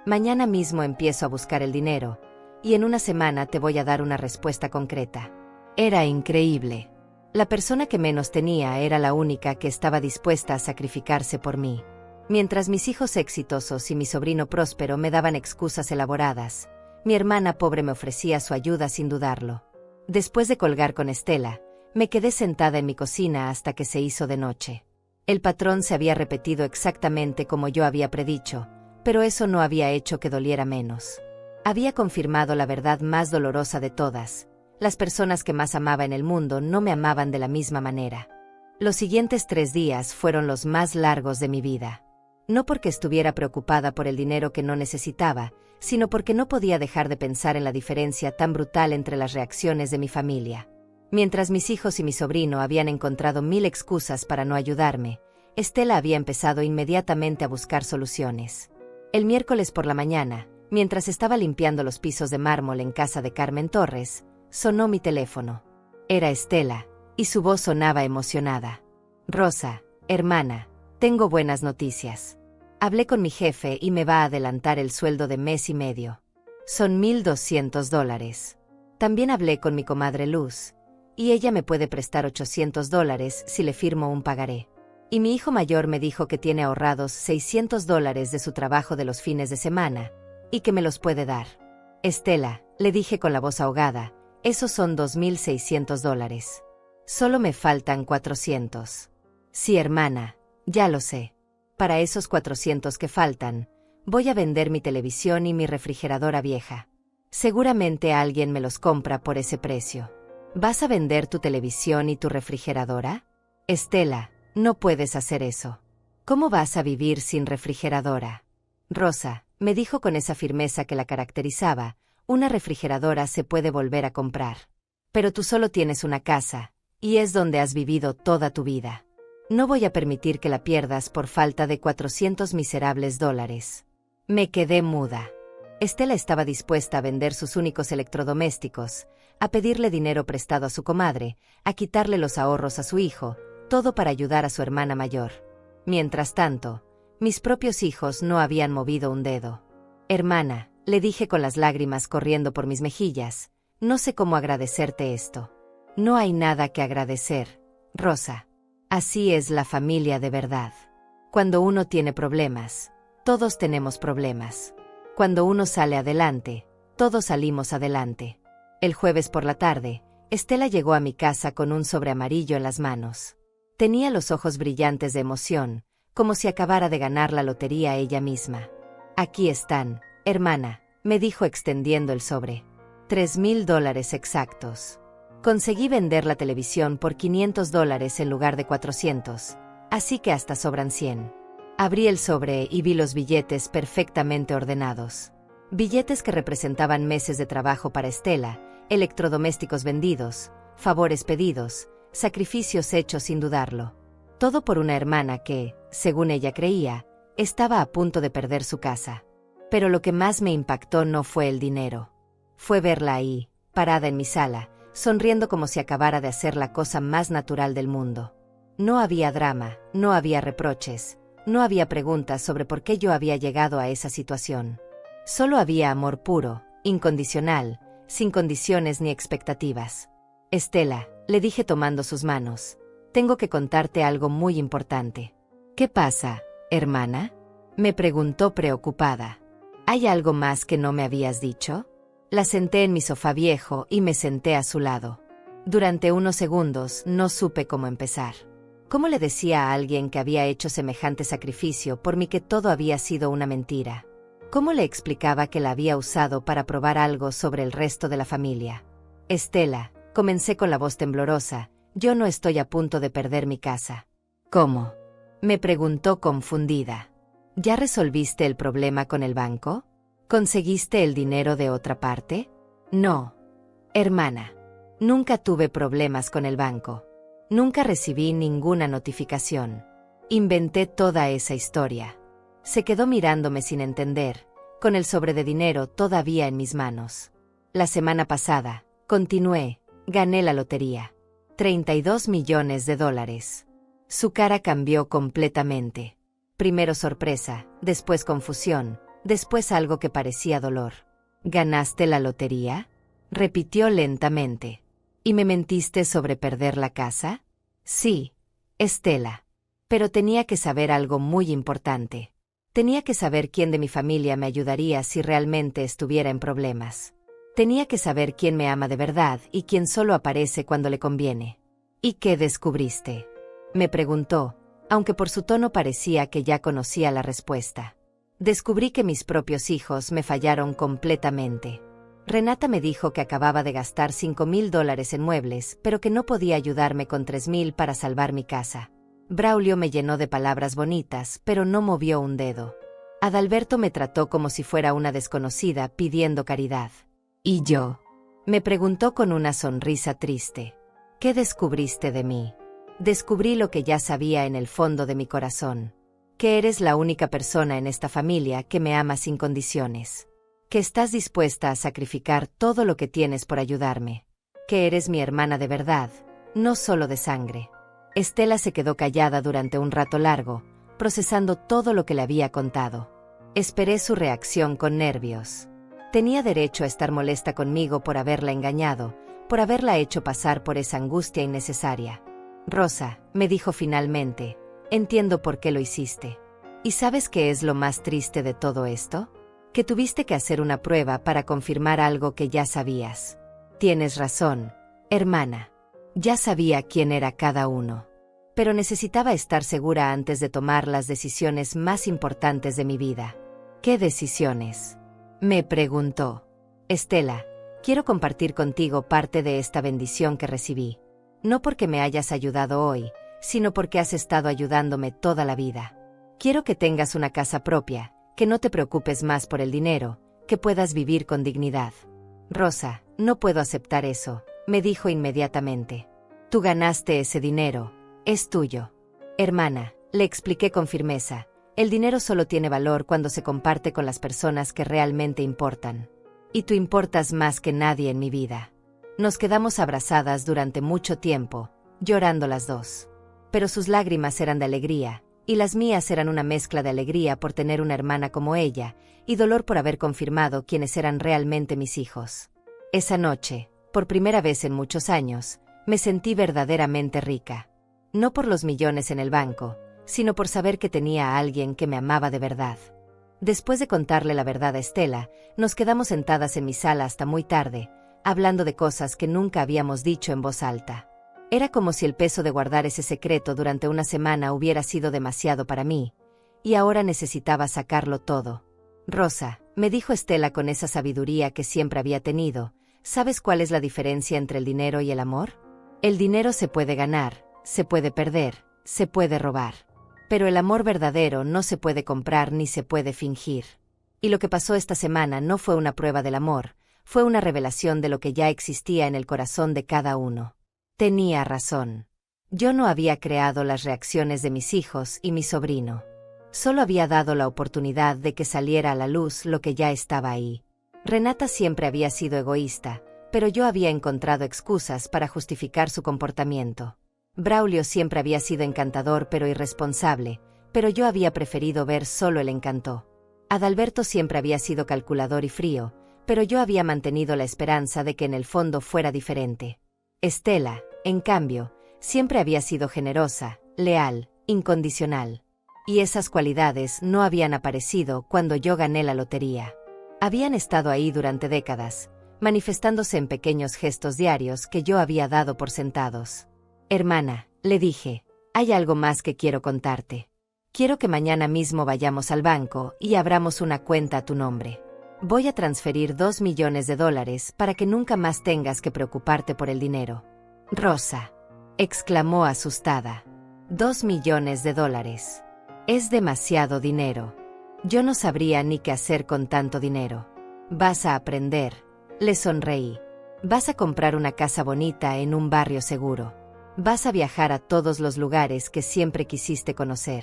Mañana mismo empiezo a buscar el dinero, y en una semana te voy a dar una respuesta concreta». Era increíble. La persona que menos tenía era la única que estaba dispuesta a sacrificarse por mí. Mientras mis hijos exitosos y mi sobrino próspero me daban excusas elaboradas, mi hermana pobre me ofrecía su ayuda sin dudarlo. Después de colgar con Estela, me quedé sentada en mi cocina hasta que se hizo de noche. El patrón se había repetido exactamente como yo había predicho, pero eso no había hecho que doliera menos. Había confirmado la verdad más dolorosa de todas: las personas que más amaba en el mundo no me amaban de la misma manera. Los siguientes 3 días fueron los más largos de mi vida. No porque estuviera preocupada por el dinero que no necesitaba, sino porque no podía dejar de pensar en la diferencia tan brutal entre las reacciones de mi familia. Mientras mis hijos y mi sobrino habían encontrado 1000 excusas para no ayudarme, Estela había empezado inmediatamente a buscar soluciones. El miércoles por la mañana, mientras estaba limpiando los pisos de mármol en casa de Carmen Torres, sonó mi teléfono. Era Estela, y su voz sonaba emocionada. «Rosa, hermana, tengo buenas noticias. Hablé con mi jefe y me va a adelantar el sueldo de mes y medio. Son $1,200. También hablé con mi comadre Luz, y ella me puede prestar $800 si le firmo un pagaré. Y mi hijo mayor me dijo que tiene ahorrados $600 de su trabajo de los fines de semana, y que me los puede dar». «Estela», le dije con la voz ahogada, «esos son $2,600. Solo me faltan 400. «Sí, hermana, ya lo sé. Para esos 400 que faltan, voy a vender mi televisión y mi refrigeradora vieja. Seguramente alguien me los compra por ese precio». «¿Vas a vender tu televisión y tu refrigeradora? Estela, no puedes hacer eso. ¿Cómo vas a vivir sin refrigeradora?» «Rosa», me dijo con esa firmeza que la caracterizaba, «una refrigeradora se puede volver a comprar. Pero tú solo tienes una casa, y es donde has vivido toda tu vida. No voy a permitir que la pierdas por falta de $400 miserables». Me quedé muda. Estela estaba dispuesta a vender sus únicos electrodomésticos, a pedirle dinero prestado a su comadre, a quitarle los ahorros a su hijo, todo para ayudar a su hermana mayor. Mientras tanto, mis propios hijos no habían movido un dedo. Hermana, le dije con las lágrimas corriendo por mis mejillas, no sé cómo agradecerte esto. No hay nada que agradecer, Rosa. Así es la familia de verdad. Cuando uno tiene problemas, todos tenemos problemas. Cuando uno sale adelante, todos salimos adelante. El jueves por la tarde, Estela llegó a mi casa con un sobre amarillo en las manos. Tenía los ojos brillantes de emoción, como si acabara de ganar la lotería ella misma. Aquí están, hermana, me dijo extendiendo el sobre. $3,000 exactos. Conseguí vender la televisión por $500 en lugar de 400, así que hasta sobran 100. Abrí el sobre y vi los billetes perfectamente ordenados. Billetes que representaban meses de trabajo para Estela, electrodomésticos vendidos, favores pedidos, sacrificios hechos sin dudarlo. Todo por una hermana que, según ella creía, estaba a punto de perder su casa. Pero lo que más me impactó no fue el dinero. Fue verla ahí, parada en mi sala, sonriendo como si acabara de hacer la cosa más natural del mundo. No había drama, no había reproches, no había preguntas sobre por qué yo había llegado a esa situación. Solo había amor puro, incondicional, sin condiciones ni expectativas. Estela, le dije tomando sus manos, tengo que contarte algo muy importante. ¿Qué pasa, hermana? Me preguntó preocupada. ¿Hay algo más que no me habías dicho? La senté en mi sofá viejo y me senté a su lado. Durante unos segundos no supe cómo empezar. ¿Cómo le decía a alguien que había hecho semejante sacrificio por mí que todo había sido una mentira? ¿Cómo le explicaba que la había usado para probar algo sobre el resto de la familia? Estela, comencé con la voz temblorosa, yo no estoy a punto de perder mi casa. ¿Cómo? Me preguntó confundida. ¿Ya resolviste el problema con el banco? ¿Conseguiste el dinero de otra parte? No. Hermana, nunca tuve problemas con el banco. Nunca recibí ninguna notificación. Inventé toda esa historia. Se quedó mirándome sin entender, con el sobre de dinero todavía en mis manos. La semana pasada, continué, gané la lotería. $32 millones. Su cara cambió completamente. Primero sorpresa, después confusión, después algo que parecía dolor. ¿Ganaste la lotería? Repitió lentamente. ¿Y me mentiste sobre perder la casa? Sí, Estela. Pero tenía que saber algo muy importante. Tenía que saber quién de mi familia me ayudaría si realmente estuviera en problemas. Tenía que saber quién me ama de verdad y quién solo aparece cuando le conviene. ¿Y qué descubriste? Me preguntó, aunque por su tono parecía que ya conocía la respuesta. Descubrí que mis propios hijos me fallaron completamente. Renata me dijo que acababa de gastar $5,000 en muebles, pero que no podía ayudarme con 3,000 para salvar mi casa. Braulio me llenó de palabras bonitas, pero no movió un dedo. Adalberto me trató como si fuera una desconocida pidiendo caridad. ¿Y yo? Me preguntó con una sonrisa triste. ¿Qué descubriste de mí? Descubrí lo que ya sabía en el fondo de mi corazón. Que eres la única persona en esta familia que me ama sin condiciones. Que estás dispuesta a sacrificar todo lo que tienes por ayudarme. Que eres mi hermana de verdad, no solo de sangre. Estela se quedó callada durante un rato largo, procesando todo lo que le había contado. Esperé su reacción con nervios. Tenía derecho a estar molesta conmigo por haberla engañado, por haberla hecho pasar por esa angustia innecesaria. Rosa, me dijo finalmente, entiendo por qué lo hiciste. ¿Y sabes qué es lo más triste de todo esto? Que tuviste que hacer una prueba para confirmar algo que ya sabías. Tienes razón, hermana. Ya sabía quién era cada uno. Pero necesitaba estar segura antes de tomar las decisiones más importantes de mi vida. ¿Qué decisiones? Me preguntó. Estela, quiero compartir contigo parte de esta bendición que recibí. No porque me hayas ayudado hoy, sino porque has estado ayudándome toda la vida. Quiero que tengas una casa propia, que no te preocupes más por el dinero, que puedas vivir con dignidad. Rosa, no puedo aceptar eso, me dijo inmediatamente. Tú ganaste ese dinero, es tuyo. Hermana, le expliqué con firmeza, El dinero solo tiene valor cuando se comparte con las personas que realmente importan. Y tú importas más que nadie en mi vida. Nos quedamos abrazadas durante mucho tiempo, llorando las dos. Pero sus lágrimas eran de alegría, y las mías eran una mezcla de alegría por tener una hermana como ella, y dolor por haber confirmado quiénes eran realmente mis hijos. Esa noche, por primera vez en muchos años, me sentí verdaderamente rica. No por los millones en el banco, sino por saber que tenía a alguien que me amaba de verdad. Después de contarle la verdad a Estela, nos quedamos sentadas en mi sala hasta muy tarde, hablando de cosas que nunca habíamos dicho en voz alta. Era como si el peso de guardar ese secreto durante una semana hubiera sido demasiado para mí, y ahora necesitaba sacarlo todo. Rosa, me dijo Estela con esa sabiduría que siempre había tenido, ¿sabes cuál es la diferencia entre el dinero y el amor? El dinero se puede ganar, se puede perder, se puede robar. Pero el amor verdadero no se puede comprar ni se puede fingir. Y lo que pasó esta semana no fue una prueba del amor, fue una revelación de lo que ya existía en el corazón de cada uno. Tenía razón. Yo no había creado las reacciones de mis hijos y mi sobrino. Solo había dado la oportunidad de que saliera a la luz lo que ya estaba ahí. Renata siempre había sido egoísta, pero yo había encontrado excusas para justificar su comportamiento. Braulio siempre había sido encantador pero irresponsable, pero yo había preferido ver solo el encanto. Adalberto siempre había sido calculador y frío, pero yo había mantenido la esperanza de que en el fondo fuera diferente. Estela, en cambio, siempre había sido generosa, leal, incondicional. Y esas cualidades no habían aparecido cuando yo gané la lotería. Habían estado ahí durante décadas, manifestándose en pequeños gestos diarios que yo había dado por sentados. Hermana, le dije, hay algo más que quiero contarte. Quiero que mañana mismo vayamos al banco y abramos una cuenta a tu nombre. Voy a transferir $2 millones para que nunca más tengas que preocuparte por el dinero. Rosa, exclamó asustada. $2 millones. Es demasiado dinero. Yo no sabría ni qué hacer con tanto dinero. Vas a aprender, le sonreí. Vas a comprar una casa bonita en un barrio seguro. Vas a viajar a todos los lugares que siempre quisiste conocer.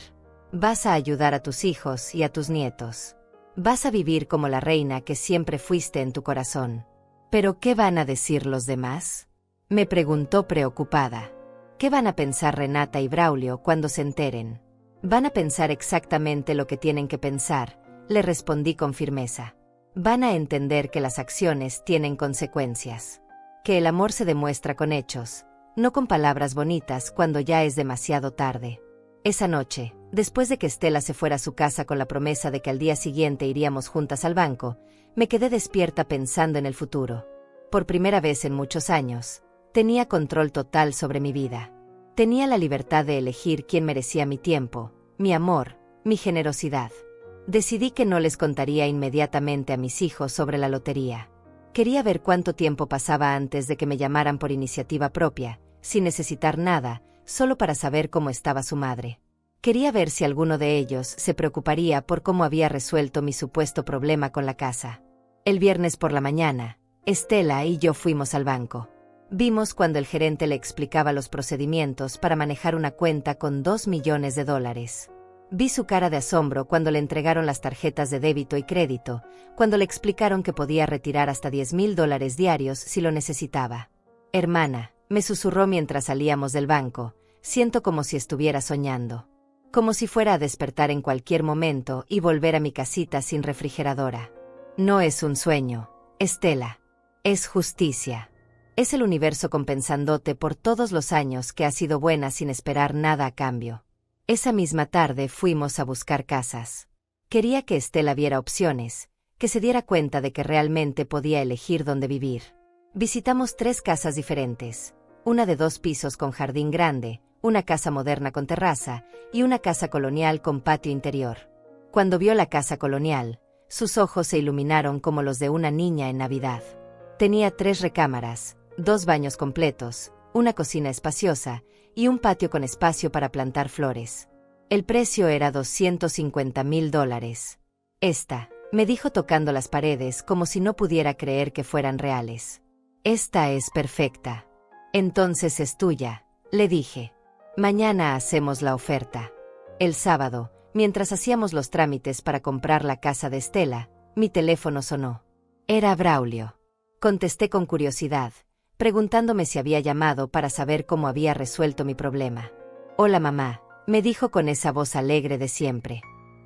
Vas a ayudar a tus hijos y a tus nietos. Vas a vivir como la reina que siempre fuiste en tu corazón. ¿Pero qué van a decir los demás? Me preguntó preocupada. ¿Qué van a pensar Renata y Braulio cuando se enteren? Van a pensar exactamente lo que tienen que pensar, le respondí con firmeza. Van a entender que las acciones tienen consecuencias. Que el amor se demuestra con hechos, no con palabras bonitas cuando ya es demasiado tarde. Esa noche, después de que Estela se fuera a su casa con la promesa de que al día siguiente iríamos juntas al banco, me quedé despierta pensando en el futuro. Por primera vez en muchos años, tenía control total sobre mi vida. Tenía la libertad de elegir quién merecía mi tiempo, mi amor, mi generosidad. Decidí que no les contaría inmediatamente a mis hijos sobre la lotería. Quería ver cuánto tiempo pasaba antes de que me llamaran por iniciativa propia, sin necesitar nada, solo para saber cómo estaba su madre. Quería ver si alguno de ellos se preocuparía por cómo había resuelto mi supuesto problema con la casa. El viernes por la mañana, Estela y yo fuimos al banco. Vimos cuando el gerente le explicaba los procedimientos para manejar una cuenta con $2 millones. Vi su cara de asombro cuando le entregaron las tarjetas de débito y crédito, cuando le explicaron que podía retirar hasta $10,000 diarios si lo necesitaba. Hermana, me susurró mientras salíamos del banco, siento como si estuviera soñando. Como si fuera a despertar en cualquier momento y volver a mi casita sin refrigeradora. No es un sueño, Estela. Es justicia. Es el universo compensándote por todos los años que has sido buena sin esperar nada a cambio. Esa misma tarde fuimos a buscar casas. Quería que Estela viera opciones, que se diera cuenta de que realmente podía elegir dónde vivir. Visitamos 3 casas diferentes, una de 2 pisos con jardín grande, una casa moderna con terraza y una casa colonial con patio interior. Cuando vio la casa colonial, sus ojos se iluminaron como los de una niña en Navidad. Tenía 3 recámaras, 2 baños completos, una cocina espaciosa y un patio con espacio para plantar flores. El precio era $250,000. Esta, me dijo tocando las paredes como si no pudiera creer que fueran reales. Esta es perfecta. Entonces es tuya, le dije. Mañana hacemos la oferta. El sábado, Mientras hacíamos los trámites para comprar la casa de Estela, mi teléfono sonó. Era Braulio. Contesté con curiosidad, preguntándome si había llamado para saber cómo había resuelto mi problema. «Hola mamá», me dijo con esa voz alegre de siempre.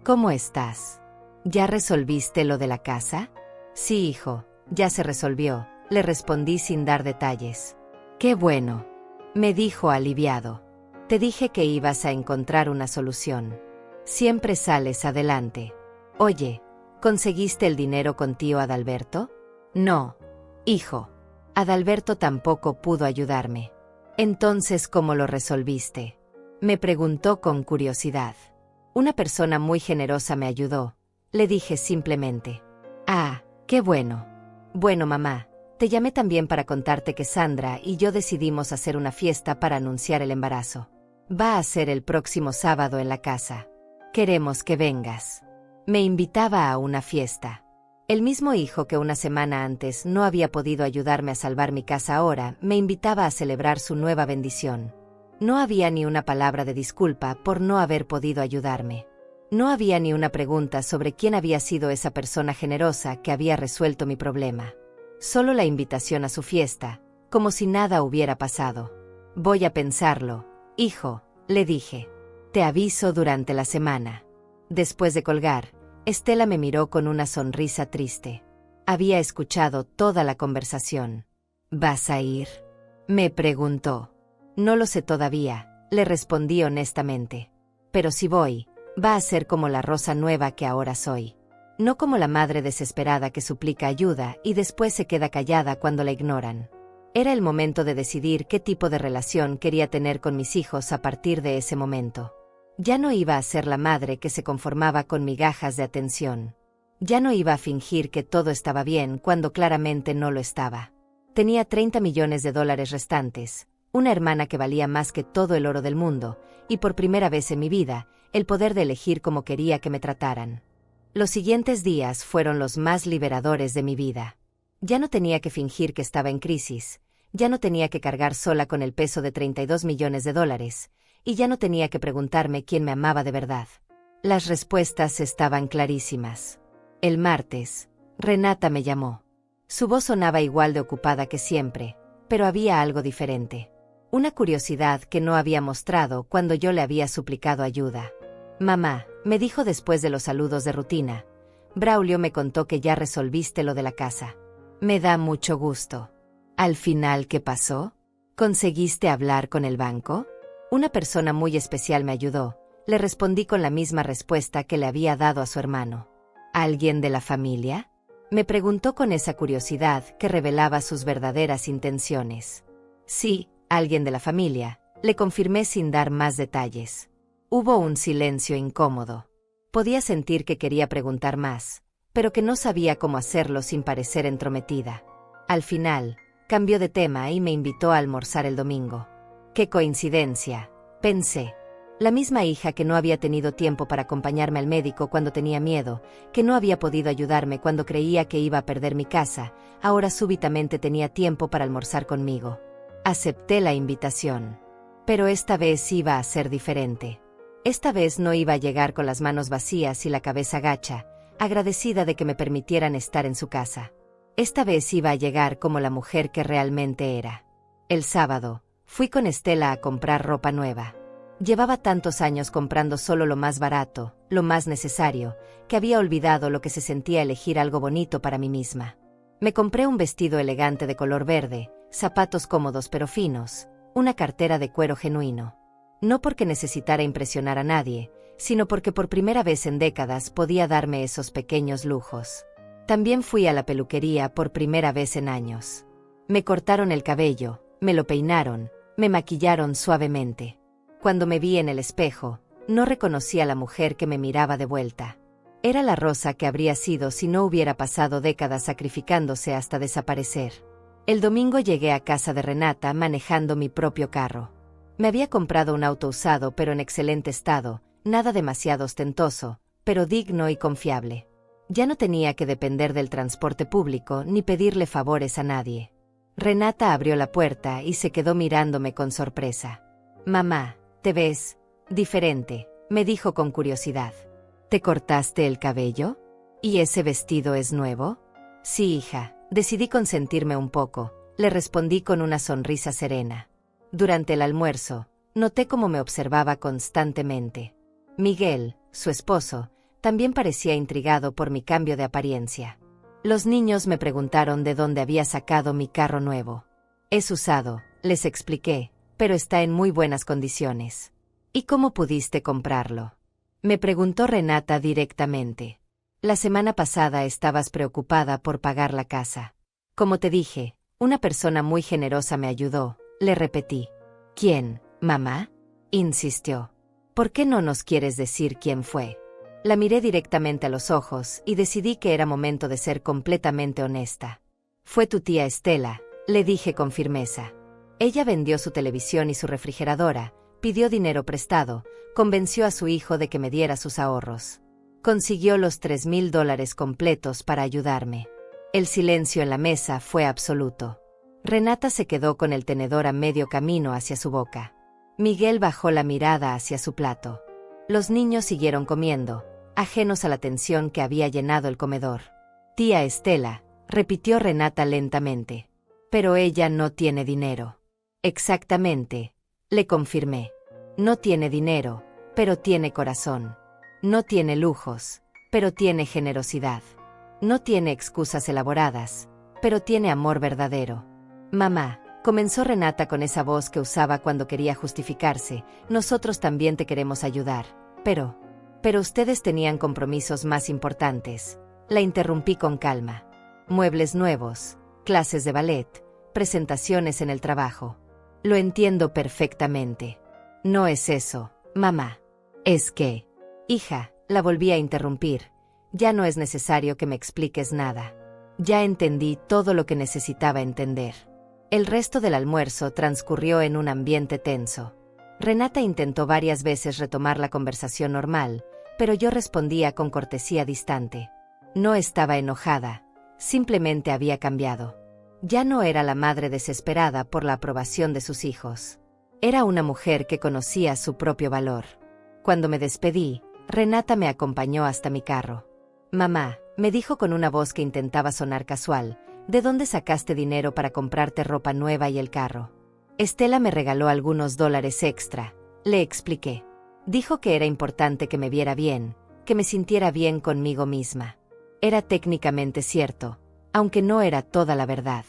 «¿Cómo estás? ¿Ya resolviste lo de la casa?» «Sí, hijo, ya se resolvió», le respondí sin dar detalles. «Qué bueno», me dijo aliviado. «Te dije que ibas a encontrar una solución. Siempre sales adelante. Oye, ¿conseguiste el dinero con tío Adalberto?» «No, hijo. Adalberto tampoco pudo ayudarme». «Entonces, ¿cómo lo resolviste?», me preguntó con curiosidad. «Una persona muy generosa me ayudó», le dije simplemente. «Ah, qué bueno. Bueno, mamá, te llamé también para contarte que Sandra y yo decidimos hacer una fiesta para anunciar el embarazo. Va a ser el próximo sábado en la casa. Queremos que vengas». Me invitaba a una fiesta. El mismo hijo que una semana antes no había podido ayudarme a salvar mi casa ahora me invitaba a celebrar su nueva bendición. No había ni una palabra de disculpa por no haber podido ayudarme. No había ni una pregunta sobre quién había sido esa persona generosa que había resuelto mi problema. Solo la invitación a su fiesta, como si nada hubiera pasado. «Voy a pensarlo, hijo», le dije. «Te aviso durante la semana». Después de colgar, Estela me miró con una sonrisa triste. Había escuchado toda la conversación. «¿Vas a ir?», me preguntó. «No lo sé todavía», le respondí honestamente. «Pero si voy, va a ser como la Rosa nueva que ahora soy. No como la madre desesperada que suplica ayuda y después se queda callada cuando la ignoran». Era el momento de decidir qué tipo de relación quería tener con mis hijos a partir de ese momento. Ya no iba a ser la madre que se conformaba con migajas de atención. Ya no iba a fingir que todo estaba bien cuando claramente no lo estaba. Tenía $30 millones restantes, una hermana que valía más que todo el oro del mundo, y por primera vez en mi vida, el poder de elegir cómo quería que me trataran. Los siguientes días fueron los más liberadores de mi vida. Ya no tenía que fingir que estaba en crisis, ya no tenía que cargar sola con el peso de $32 millones, y ya no tenía que preguntarme quién me amaba de verdad. Las respuestas estaban clarísimas. El martes, Renata me llamó. Su voz sonaba igual de ocupada que siempre, pero había algo diferente. Una curiosidad que no había mostrado cuando yo le había suplicado ayuda. «Mamá», me dijo después de los saludos de rutina, «Braulio me contó que ya resolviste lo de la casa. Me da mucho gusto. ¿Al final qué pasó? ¿Conseguiste hablar con el banco?» «Una persona muy especial me ayudó», le respondí con la misma respuesta que le había dado a su hermano. «¿Alguien de la familia?», me preguntó con esa curiosidad que revelaba sus verdaderas intenciones. «Sí, alguien de la familia», le confirmé sin dar más detalles. Hubo un silencio incómodo. Podía sentir que quería preguntar más, pero que no sabía cómo hacerlo sin parecer entrometida. Al final, cambió de tema y me invitó a almorzar el domingo. «Qué coincidencia», pensé. La misma hija que no había tenido tiempo para acompañarme al médico cuando tenía miedo, que no había podido ayudarme cuando creía que iba a perder mi casa, ahora súbitamente tenía tiempo para almorzar conmigo. Acepté la invitación. Pero esta vez iba a ser diferente. Esta vez no iba a llegar con las manos vacías y la cabeza gacha, agradecida de que me permitieran estar en su casa. Esta vez iba a llegar como la mujer que realmente era. El sábado, fui con Estela a comprar ropa nueva. Llevaba tantos años comprando solo lo más barato, lo más necesario, que había olvidado lo que se sentía elegir algo bonito para mí misma. Me compré un vestido elegante de color verde, zapatos cómodos pero finos, una cartera de cuero genuino. No porque necesitara impresionar a nadie, sino porque por primera vez en décadas podía darme esos pequeños lujos. También fui a la peluquería por primera vez en años. Me cortaron el cabello, me lo peinaron, me maquillaron suavemente. Cuando me vi en el espejo, no reconocí a la mujer que me miraba de vuelta. Era la Rosa que habría sido si no hubiera pasado décadas sacrificándose hasta desaparecer. El domingo llegué a casa de Renata manejando mi propio carro. Me había comprado un auto usado pero en excelente estado, nada demasiado ostentoso, pero digno y confiable. Ya no tenía que depender del transporte público ni pedirle favores a nadie. Renata abrió la puerta y se quedó mirándome con sorpresa. «Mamá, te ves diferente», Me dijo con curiosidad. ¿Te cortaste el cabello? ¿Y ese vestido es nuevo? Sí, hija, decidí consentirme un poco, le respondí con una sonrisa serena. Durante el almuerzo, noté cómo me observaba constantemente. Miguel, su esposo, también parecía intrigado por mi cambio de apariencia. Los niños me preguntaron de dónde había sacado mi carro nuevo. Es usado, les expliqué, pero está en muy buenas condiciones. ¿Y cómo pudiste comprarlo? Me preguntó Renata directamente. La semana pasada estabas preocupada por pagar la casa. Como te dije, una persona muy generosa me ayudó, le repetí. ¿Quién, mamá? Insistió. ¿Por qué no nos quieres decir quién fue? La miré directamente a los ojos y decidí que era momento de ser completamente honesta. Fue tu tía Estela, le dije con firmeza. Ella vendió su televisión y su refrigeradora, pidió dinero prestado, convenció a su hijo de que me diera sus ahorros. Consiguió los $3,000 completos para ayudarme. El silencio en la mesa fue absoluto. Renata se quedó con el tenedor a medio camino hacia su boca. Miguel bajó la mirada hacia su plato. Los niños siguieron comiendo, ajenos a la tensión que había llenado el comedor. Tía Estela, repitió Renata lentamente. Pero ella no tiene dinero. Exactamente, le confirmé. No tiene dinero, pero tiene corazón. No tiene lujos, pero tiene generosidad. No tiene excusas elaboradas, pero tiene amor verdadero. Mamá, comenzó Renata con esa voz que usaba cuando quería justificarse, nosotros también te queremos ayudar, pero ustedes tenían compromisos más importantes. La interrumpí con calma. Muebles nuevos, clases de ballet, presentaciones en el trabajo. Lo entiendo perfectamente. No es eso, mamá. Es que... Hija, la volví a interrumpir. Ya no es necesario que me expliques nada. Ya entendí todo lo que necesitaba entender. El resto del almuerzo transcurrió en un ambiente tenso. Renata intentó varias veces retomar la conversación normal, pero yo respondía con cortesía distante. No estaba enojada, simplemente había cambiado. Ya no era la madre desesperada por la aprobación de sus hijos. Era una mujer que conocía su propio valor. Cuando me despedí, Renata me acompañó hasta mi carro. Mamá, me dijo con una voz que intentaba sonar casual, ¿de dónde sacaste dinero para comprarte ropa nueva y el carro? Estela me regaló algunos dólares extra, le expliqué. Dijo que era importante que me viera bien, que me sintiera bien conmigo misma. Era técnicamente cierto, aunque no era toda la verdad.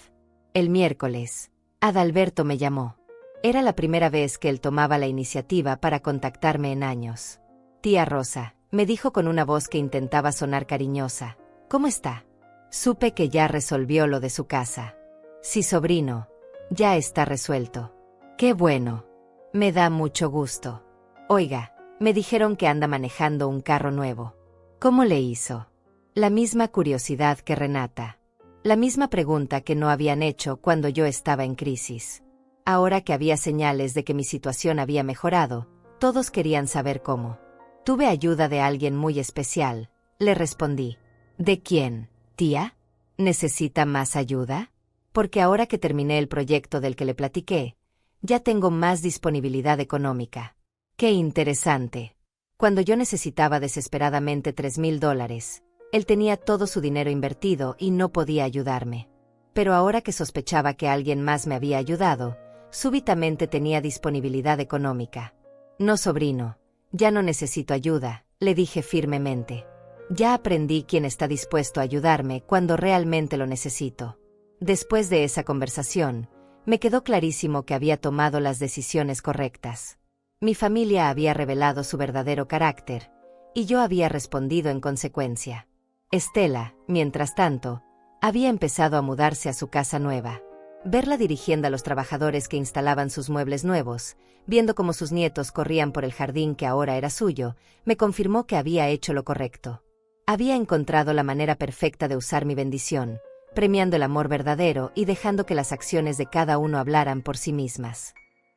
El miércoles, Adalberto me llamó. Era la primera vez que él tomaba la iniciativa para contactarme en años. Tía Rosa, me dijo con una voz que intentaba sonar cariñosa. ¿Cómo está? Supe que ya resolvió lo de su casa. Sí, sobrino, ya está resuelto. ¡Qué bueno! Me da mucho gusto. Oiga, me dijeron que anda manejando un carro nuevo. ¿Cómo le hizo? La misma curiosidad que Renata. La misma pregunta que no habían hecho cuando yo estaba en crisis. Ahora que había señales de que mi situación había mejorado, todos querían saber cómo. Tuve ayuda de alguien muy especial, le respondí. ¿De quién, tía? ¿Necesita más ayuda? Porque ahora que terminé el proyecto del que le platiqué, ya tengo más disponibilidad económica. ¡Qué interesante! Cuando yo necesitaba desesperadamente $3,000, él tenía todo su dinero invertido y no podía ayudarme. Pero ahora que sospechaba que alguien más me había ayudado, súbitamente tenía disponibilidad económica. No, sobrino, ya no necesito ayuda, le dije firmemente. Ya aprendí quién está dispuesto a ayudarme cuando realmente lo necesito. Después de esa conversación, me quedó clarísimo que había tomado las decisiones correctas. Mi familia había revelado su verdadero carácter, y yo había respondido en consecuencia. Estela, mientras tanto, había empezado a mudarse a su casa nueva. Verla dirigiendo a los trabajadores que instalaban sus muebles nuevos, viendo cómo sus nietos corrían por el jardín que ahora era suyo, me confirmó que había hecho lo correcto. Había encontrado la manera perfecta de usar mi bendición, premiando el amor verdadero y dejando que las acciones de cada uno hablaran por sí mismas.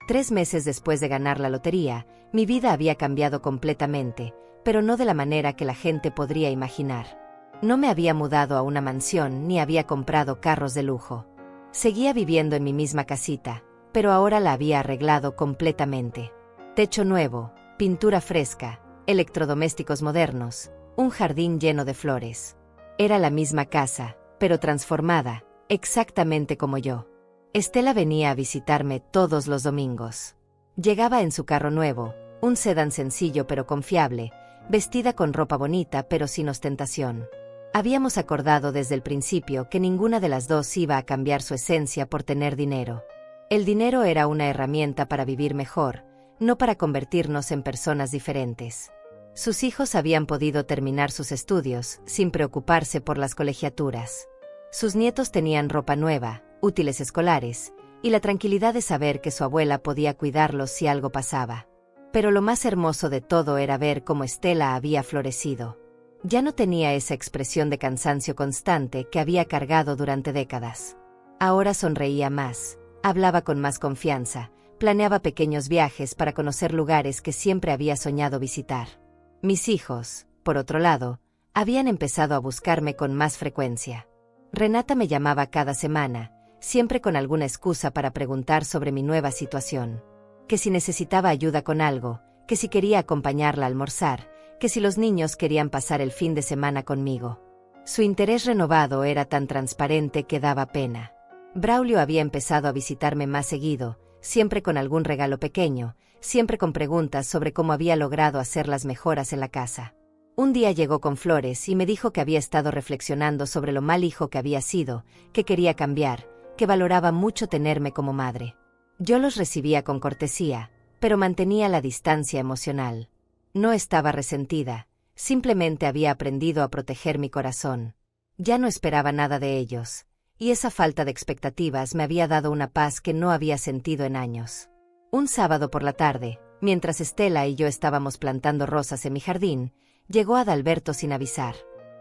3 meses después de ganar la lotería, mi vida había cambiado completamente, pero no de la manera que la gente podría imaginar. No me había mudado a una mansión ni había comprado carros de lujo. Seguía viviendo en mi misma casita, pero ahora la había arreglado completamente. Techo nuevo, pintura fresca, electrodomésticos modernos, un jardín lleno de flores. Era la misma casa, pero transformada, exactamente como yo. Estela venía a visitarme todos los domingos. Llegaba en su carro nuevo, un sedán sencillo pero confiable, vestida con ropa bonita pero sin ostentación. Habíamos acordado desde el principio que ninguna de las dos iba a cambiar su esencia por tener dinero. El dinero era una herramienta para vivir mejor, no para convertirnos en personas diferentes. Sus hijos habían podido terminar sus estudios sin preocuparse por las colegiaturas. Sus nietos tenían ropa nueva, útiles escolares, y la tranquilidad de saber que su abuela podía cuidarlos si algo pasaba. Pero lo más hermoso de todo era ver cómo Estela había florecido. Ya no tenía esa expresión de cansancio constante que había cargado durante décadas. Ahora sonreía más, hablaba con más confianza, planeaba pequeños viajes para conocer lugares que siempre había soñado visitar. Mis hijos, por otro lado, habían empezado a buscarme con más frecuencia. Renata me llamaba cada semana, siempre con alguna excusa para preguntar sobre mi nueva situación. Que si necesitaba ayuda con algo, que si quería acompañarla a almorzar, que si los niños querían pasar el fin de semana conmigo. Su interés renovado era tan transparente que daba pena. Braulio había empezado a visitarme más seguido, siempre con algún regalo pequeño, siempre con preguntas sobre cómo había logrado hacer las mejoras en la casa. Un día llegó con flores y me dijo que había estado reflexionando sobre lo mal hijo que había sido, que quería cambiar, que valoraba mucho tenerme como madre. Yo los recibía con cortesía, pero mantenía la distancia emocional. No estaba resentida, simplemente había aprendido a proteger mi corazón. Ya no esperaba nada de ellos, y esa falta de expectativas me había dado una paz que no había sentido en años. Un sábado por la tarde, mientras Estela y yo estábamos plantando rosas en mi jardín, llegó Adalberto sin avisar.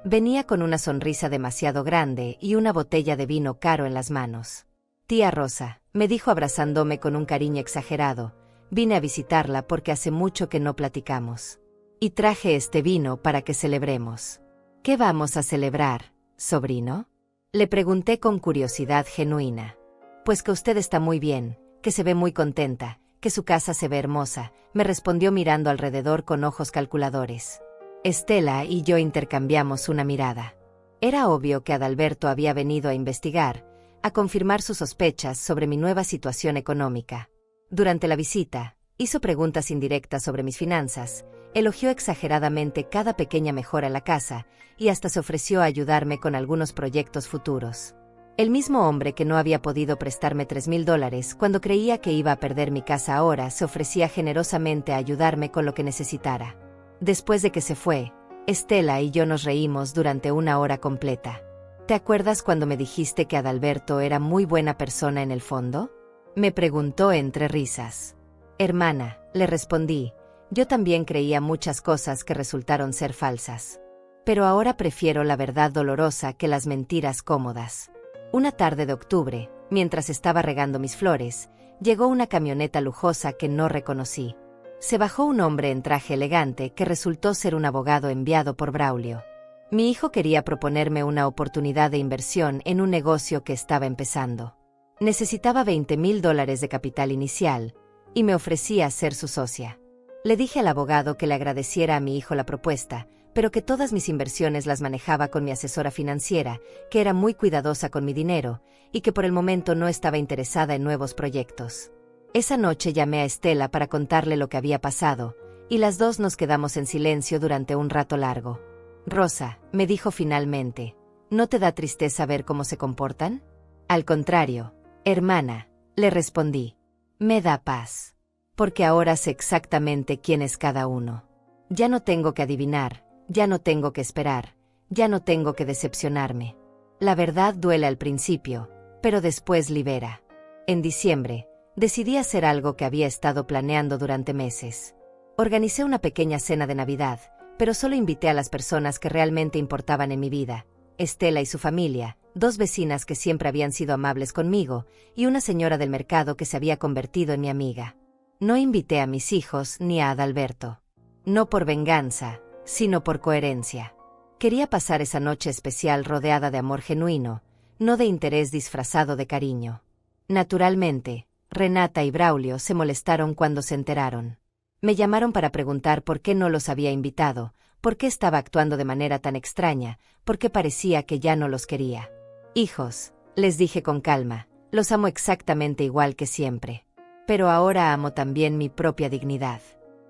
Venía con una sonrisa demasiado grande y una botella de vino caro en las manos. «Tía Rosa», me dijo abrazándome con un cariño exagerado, «vine a visitarla porque hace mucho que no platicamos. Y traje este vino para que celebremos». «¿Qué vamos a celebrar, sobrino?», le pregunté con curiosidad genuina. «Pues que usted está muy bien, que se ve muy contenta, que su casa se ve hermosa», me respondió mirando alrededor con ojos calculadores. Estela y yo intercambiamos una mirada. Era obvio que Adalberto había venido a investigar, a confirmar sus sospechas sobre mi nueva situación económica. Durante la visita, hizo preguntas indirectas sobre mis finanzas, elogió exageradamente cada pequeña mejora en la casa, y hasta se ofreció a ayudarme con algunos proyectos futuros. El mismo hombre que no había podido prestarme $3,000 cuando creía que iba a perder mi casa ahora se ofrecía generosamente a ayudarme con lo que necesitara. Después de que se fue, Estela y yo nos reímos durante una hora completa. «¿Te acuerdas cuando me dijiste que Adalberto era muy buena persona en el fondo?», me preguntó entre risas. «Hermana», le respondí, «yo también creía muchas cosas que resultaron ser falsas. Pero ahora prefiero la verdad dolorosa que las mentiras cómodas». Una tarde de octubre, mientras estaba regando mis flores, llegó una camioneta lujosa que no reconocí. Se bajó un hombre en traje elegante que resultó ser un abogado enviado por Braulio. Mi hijo quería proponerme una oportunidad de inversión en un negocio que estaba empezando. Necesitaba $20,000 de capital inicial, y me ofrecía ser su socia. Le dije al abogado que le agradeciera a mi hijo la propuesta, pero que todas mis inversiones las manejaba con mi asesora financiera, que era muy cuidadosa con mi dinero, y que por el momento no estaba interesada en nuevos proyectos. Esa noche llamé a Estela para contarle lo que había pasado, y las dos nos quedamos en silencio durante un rato largo. «Rosa», me dijo finalmente, «¿no te da tristeza ver cómo se comportan?». «Al contrario, hermana», le respondí, «me da paz. Porque ahora sé exactamente quién es cada uno. Ya no tengo que adivinar, ya no tengo que esperar, ya no tengo que decepcionarme. La verdad duele al principio, pero después libera». En diciembre, decidí hacer algo que había estado planeando durante meses. Organicé una pequeña cena de Navidad, pero solo invité a las personas que realmente importaban en mi vida: Estela y su familia, 2 vecinas que siempre habían sido amables conmigo, y una señora del mercado que se había convertido en mi amiga. No invité a mis hijos ni a Adalberto. No por venganza, sino por coherencia. Quería pasar esa noche especial rodeada de amor genuino, no de interés disfrazado de cariño. Naturalmente, Renata y Braulio se molestaron cuando se enteraron. Me llamaron para preguntar por qué no los había invitado, por qué estaba actuando de manera tan extraña, por qué parecía que ya no los quería. Hijos, les dije con calma, los amo exactamente igual que siempre. Pero ahora amo también mi propia dignidad.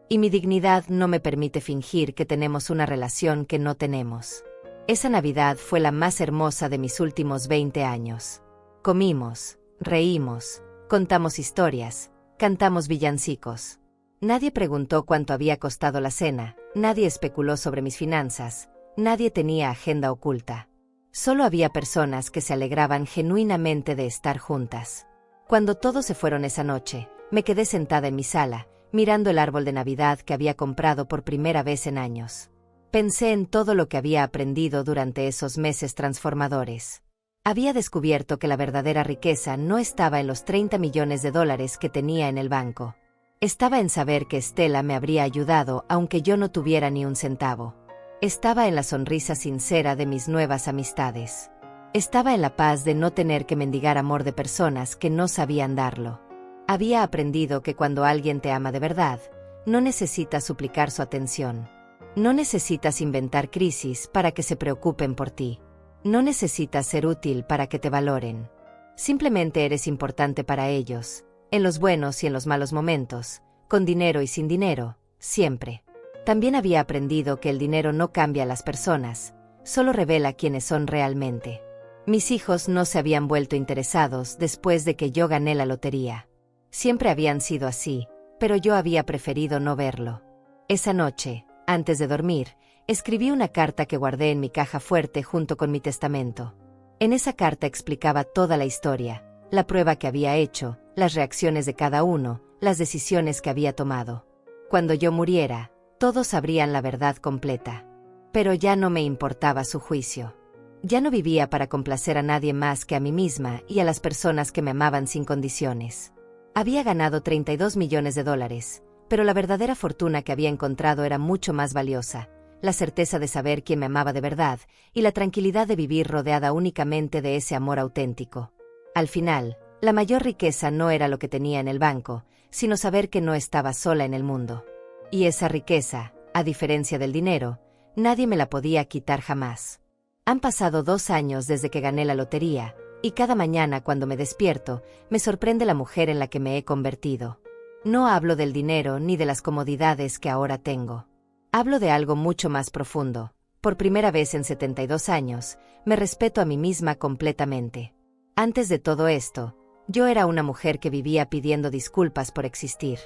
Y mi dignidad no me permite fingir que tenemos una relación que no tenemos. Esa Navidad fue la más hermosa de mis últimos 20 años. Comimos, reímos, contamos historias, cantamos villancicos. Nadie preguntó cuánto había costado la cena, nadie especuló sobre mis finanzas, nadie tenía agenda oculta. Solo había personas que se alegraban genuinamente de estar juntas. Cuando todos se fueron esa noche, me quedé sentada en mi sala, mirando el árbol de Navidad que había comprado por primera vez en años. Pensé en todo lo que había aprendido durante esos meses transformadores. Había descubierto que la verdadera riqueza no estaba en los 30 millones de dólares que tenía en el banco. Estaba en saber que Stella me habría ayudado aunque yo no tuviera ni un centavo. Estaba en la sonrisa sincera de mis nuevas amistades. Estaba en la paz de no tener que mendigar amor de personas que no sabían darlo. Había aprendido que cuando alguien te ama de verdad, no necesitas suplicar su atención. No necesitas inventar crisis para que se preocupen por ti. No necesitas ser útil para que te valoren. Simplemente eres importante para ellos, en los buenos y en los malos momentos, con dinero y sin dinero, siempre. También había aprendido que el dinero no cambia a las personas, solo revela quiénes son realmente. Mis hijos no se habían vuelto interesados después de que yo gané la lotería. Siempre habían sido así, pero yo había preferido no verlo. Esa noche, antes de dormir, escribí una carta que guardé en mi caja fuerte junto con mi testamento. En esa carta explicaba toda la historia, la prueba que había hecho, las reacciones de cada uno, las decisiones que había tomado. Cuando yo muriera, todos sabrían la verdad completa. Pero ya no me importaba su juicio. Ya no vivía para complacer a nadie más que a mí misma y a las personas que me amaban sin condiciones. Había ganado 32 millones de dólares, pero la verdadera fortuna que había encontrado era mucho más valiosa, la certeza de saber quién me amaba de verdad y la tranquilidad de vivir rodeada únicamente de ese amor auténtico. Al final, la mayor riqueza no era lo que tenía en el banco, sino saber que no estaba sola en el mundo. Y esa riqueza, a diferencia del dinero, nadie me la podía quitar jamás. Han pasado 2 años desde que gané la lotería, y cada mañana cuando me despierto, me sorprende la mujer en la que me he convertido. No hablo del dinero ni de las comodidades que ahora tengo. Hablo de algo mucho más profundo. Por primera vez en 72 años, me respeto a mí misma completamente. Antes de todo esto, yo era una mujer que vivía pidiendo disculpas por existir.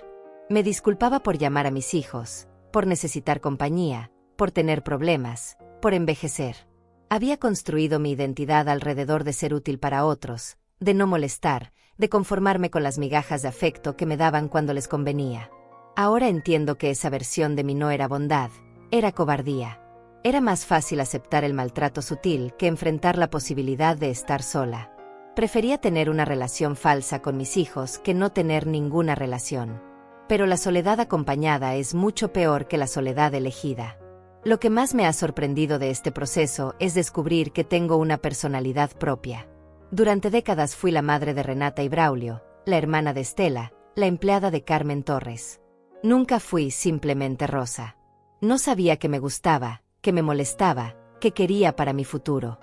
Me disculpaba por llamar a mis hijos, por necesitar compañía, por tener problemas, por envejecer. Había construido mi identidad alrededor de ser útil para otros, de no molestar, de conformarme con las migajas de afecto que me daban cuando les convenía. Ahora entiendo que esa versión de mí no era bondad, era cobardía. Era más fácil aceptar el maltrato sutil que enfrentar la posibilidad de estar sola. Prefería tener una relación falsa con mis hijos que no tener ninguna relación. Pero la soledad acompañada es mucho peor que la soledad elegida. Lo que más me ha sorprendido de este proceso es descubrir que tengo una personalidad propia. Durante décadas fui la madre de Renata y Braulio, la hermana de Stella, la empleada de Carmen Torres. Nunca fui simplemente Rosa. No sabía que me gustaba, que me molestaba, que quería para mi futuro.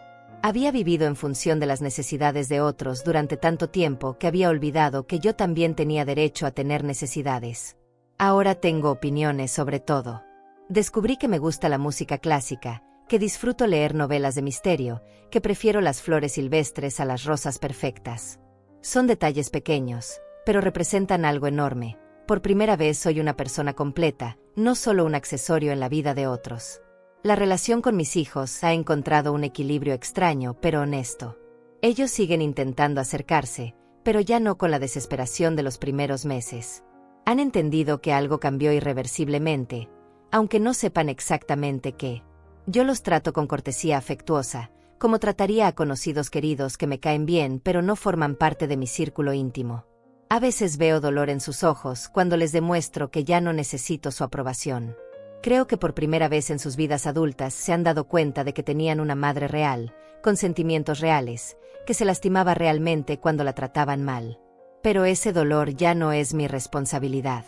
Había vivido en función de las necesidades de otros durante tanto tiempo que había olvidado que yo también tenía derecho a tener necesidades. Ahora tengo opiniones sobre todo. Descubrí que me gusta la música clásica, que disfruto leer novelas de misterio, que prefiero las flores silvestres a las rosas perfectas. Son detalles pequeños, pero representan algo enorme. Por primera vez soy una persona completa, no solo un accesorio en la vida de otros. La relación con mis hijos ha encontrado un equilibrio extraño pero honesto. Ellos siguen intentando acercarse, pero ya no con la desesperación de los primeros meses. Han entendido que algo cambió irreversiblemente, aunque no sepan exactamente qué. Yo los trato con cortesía afectuosa, como trataría a conocidos queridos que me caen bien pero no forman parte de mi círculo íntimo. A veces veo dolor en sus ojos cuando les demuestro que ya no necesito su aprobación. Creo que por primera vez en sus vidas adultas se han dado cuenta de que tenían una madre real, con sentimientos reales, que se lastimaba realmente cuando la trataban mal. Pero ese dolor ya no es mi responsabilidad.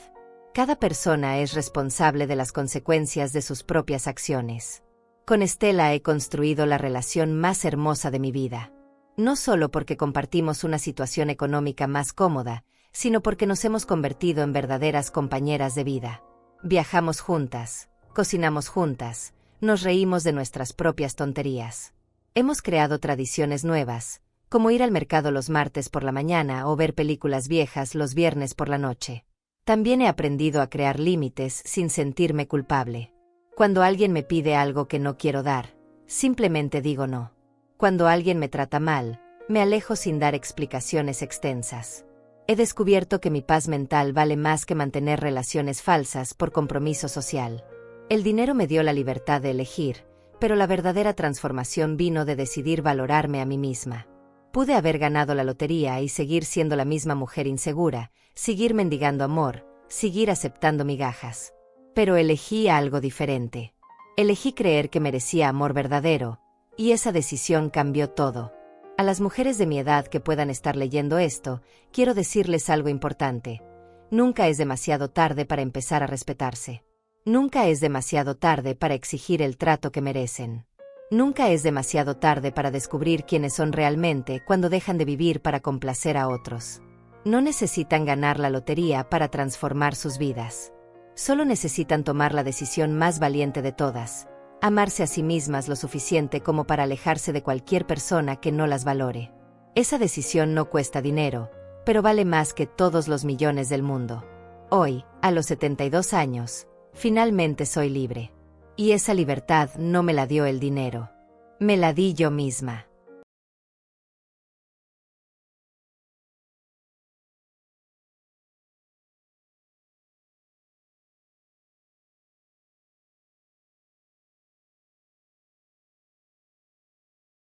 Cada persona es responsable de las consecuencias de sus propias acciones. Con Estela he construido la relación más hermosa de mi vida. No solo porque compartimos una situación económica más cómoda, sino porque nos hemos convertido en verdaderas compañeras de vida. Viajamos juntas, cocinamos juntas, nos reímos de nuestras propias tonterías. Hemos creado tradiciones nuevas, como ir al mercado los martes por la mañana o ver películas viejas los viernes por la noche. También he aprendido a crear límites sin sentirme culpable. Cuando alguien me pide algo que no quiero dar, simplemente digo no. Cuando alguien me trata mal, me alejo sin dar explicaciones extensas. He descubierto que mi paz mental vale más que mantener relaciones falsas por compromiso social. El dinero me dio la libertad de elegir, pero la verdadera transformación vino de decidir valorarme a mí misma. Pude haber ganado la lotería y seguir siendo la misma mujer insegura, seguir mendigando amor, seguir aceptando migajas. Pero elegí algo diferente. Elegí creer que merecía amor verdadero, y esa decisión cambió todo. A las mujeres de mi edad que puedan estar leyendo esto, quiero decirles algo importante. Nunca es demasiado tarde para empezar a respetarse. Nunca es demasiado tarde para exigir el trato que merecen. Nunca es demasiado tarde para descubrir quiénes son realmente cuando dejan de vivir para complacer a otros. No necesitan ganar la lotería para transformar sus vidas. Solo necesitan tomar la decisión más valiente de todas: amarse a sí mismas lo suficiente como para alejarse de cualquier persona que no las valore. Esa decisión no cuesta dinero, pero vale más que todos los millones del mundo. Hoy, a los 72 años, finalmente soy libre. Y esa libertad no me la dio el dinero. Me la di yo misma.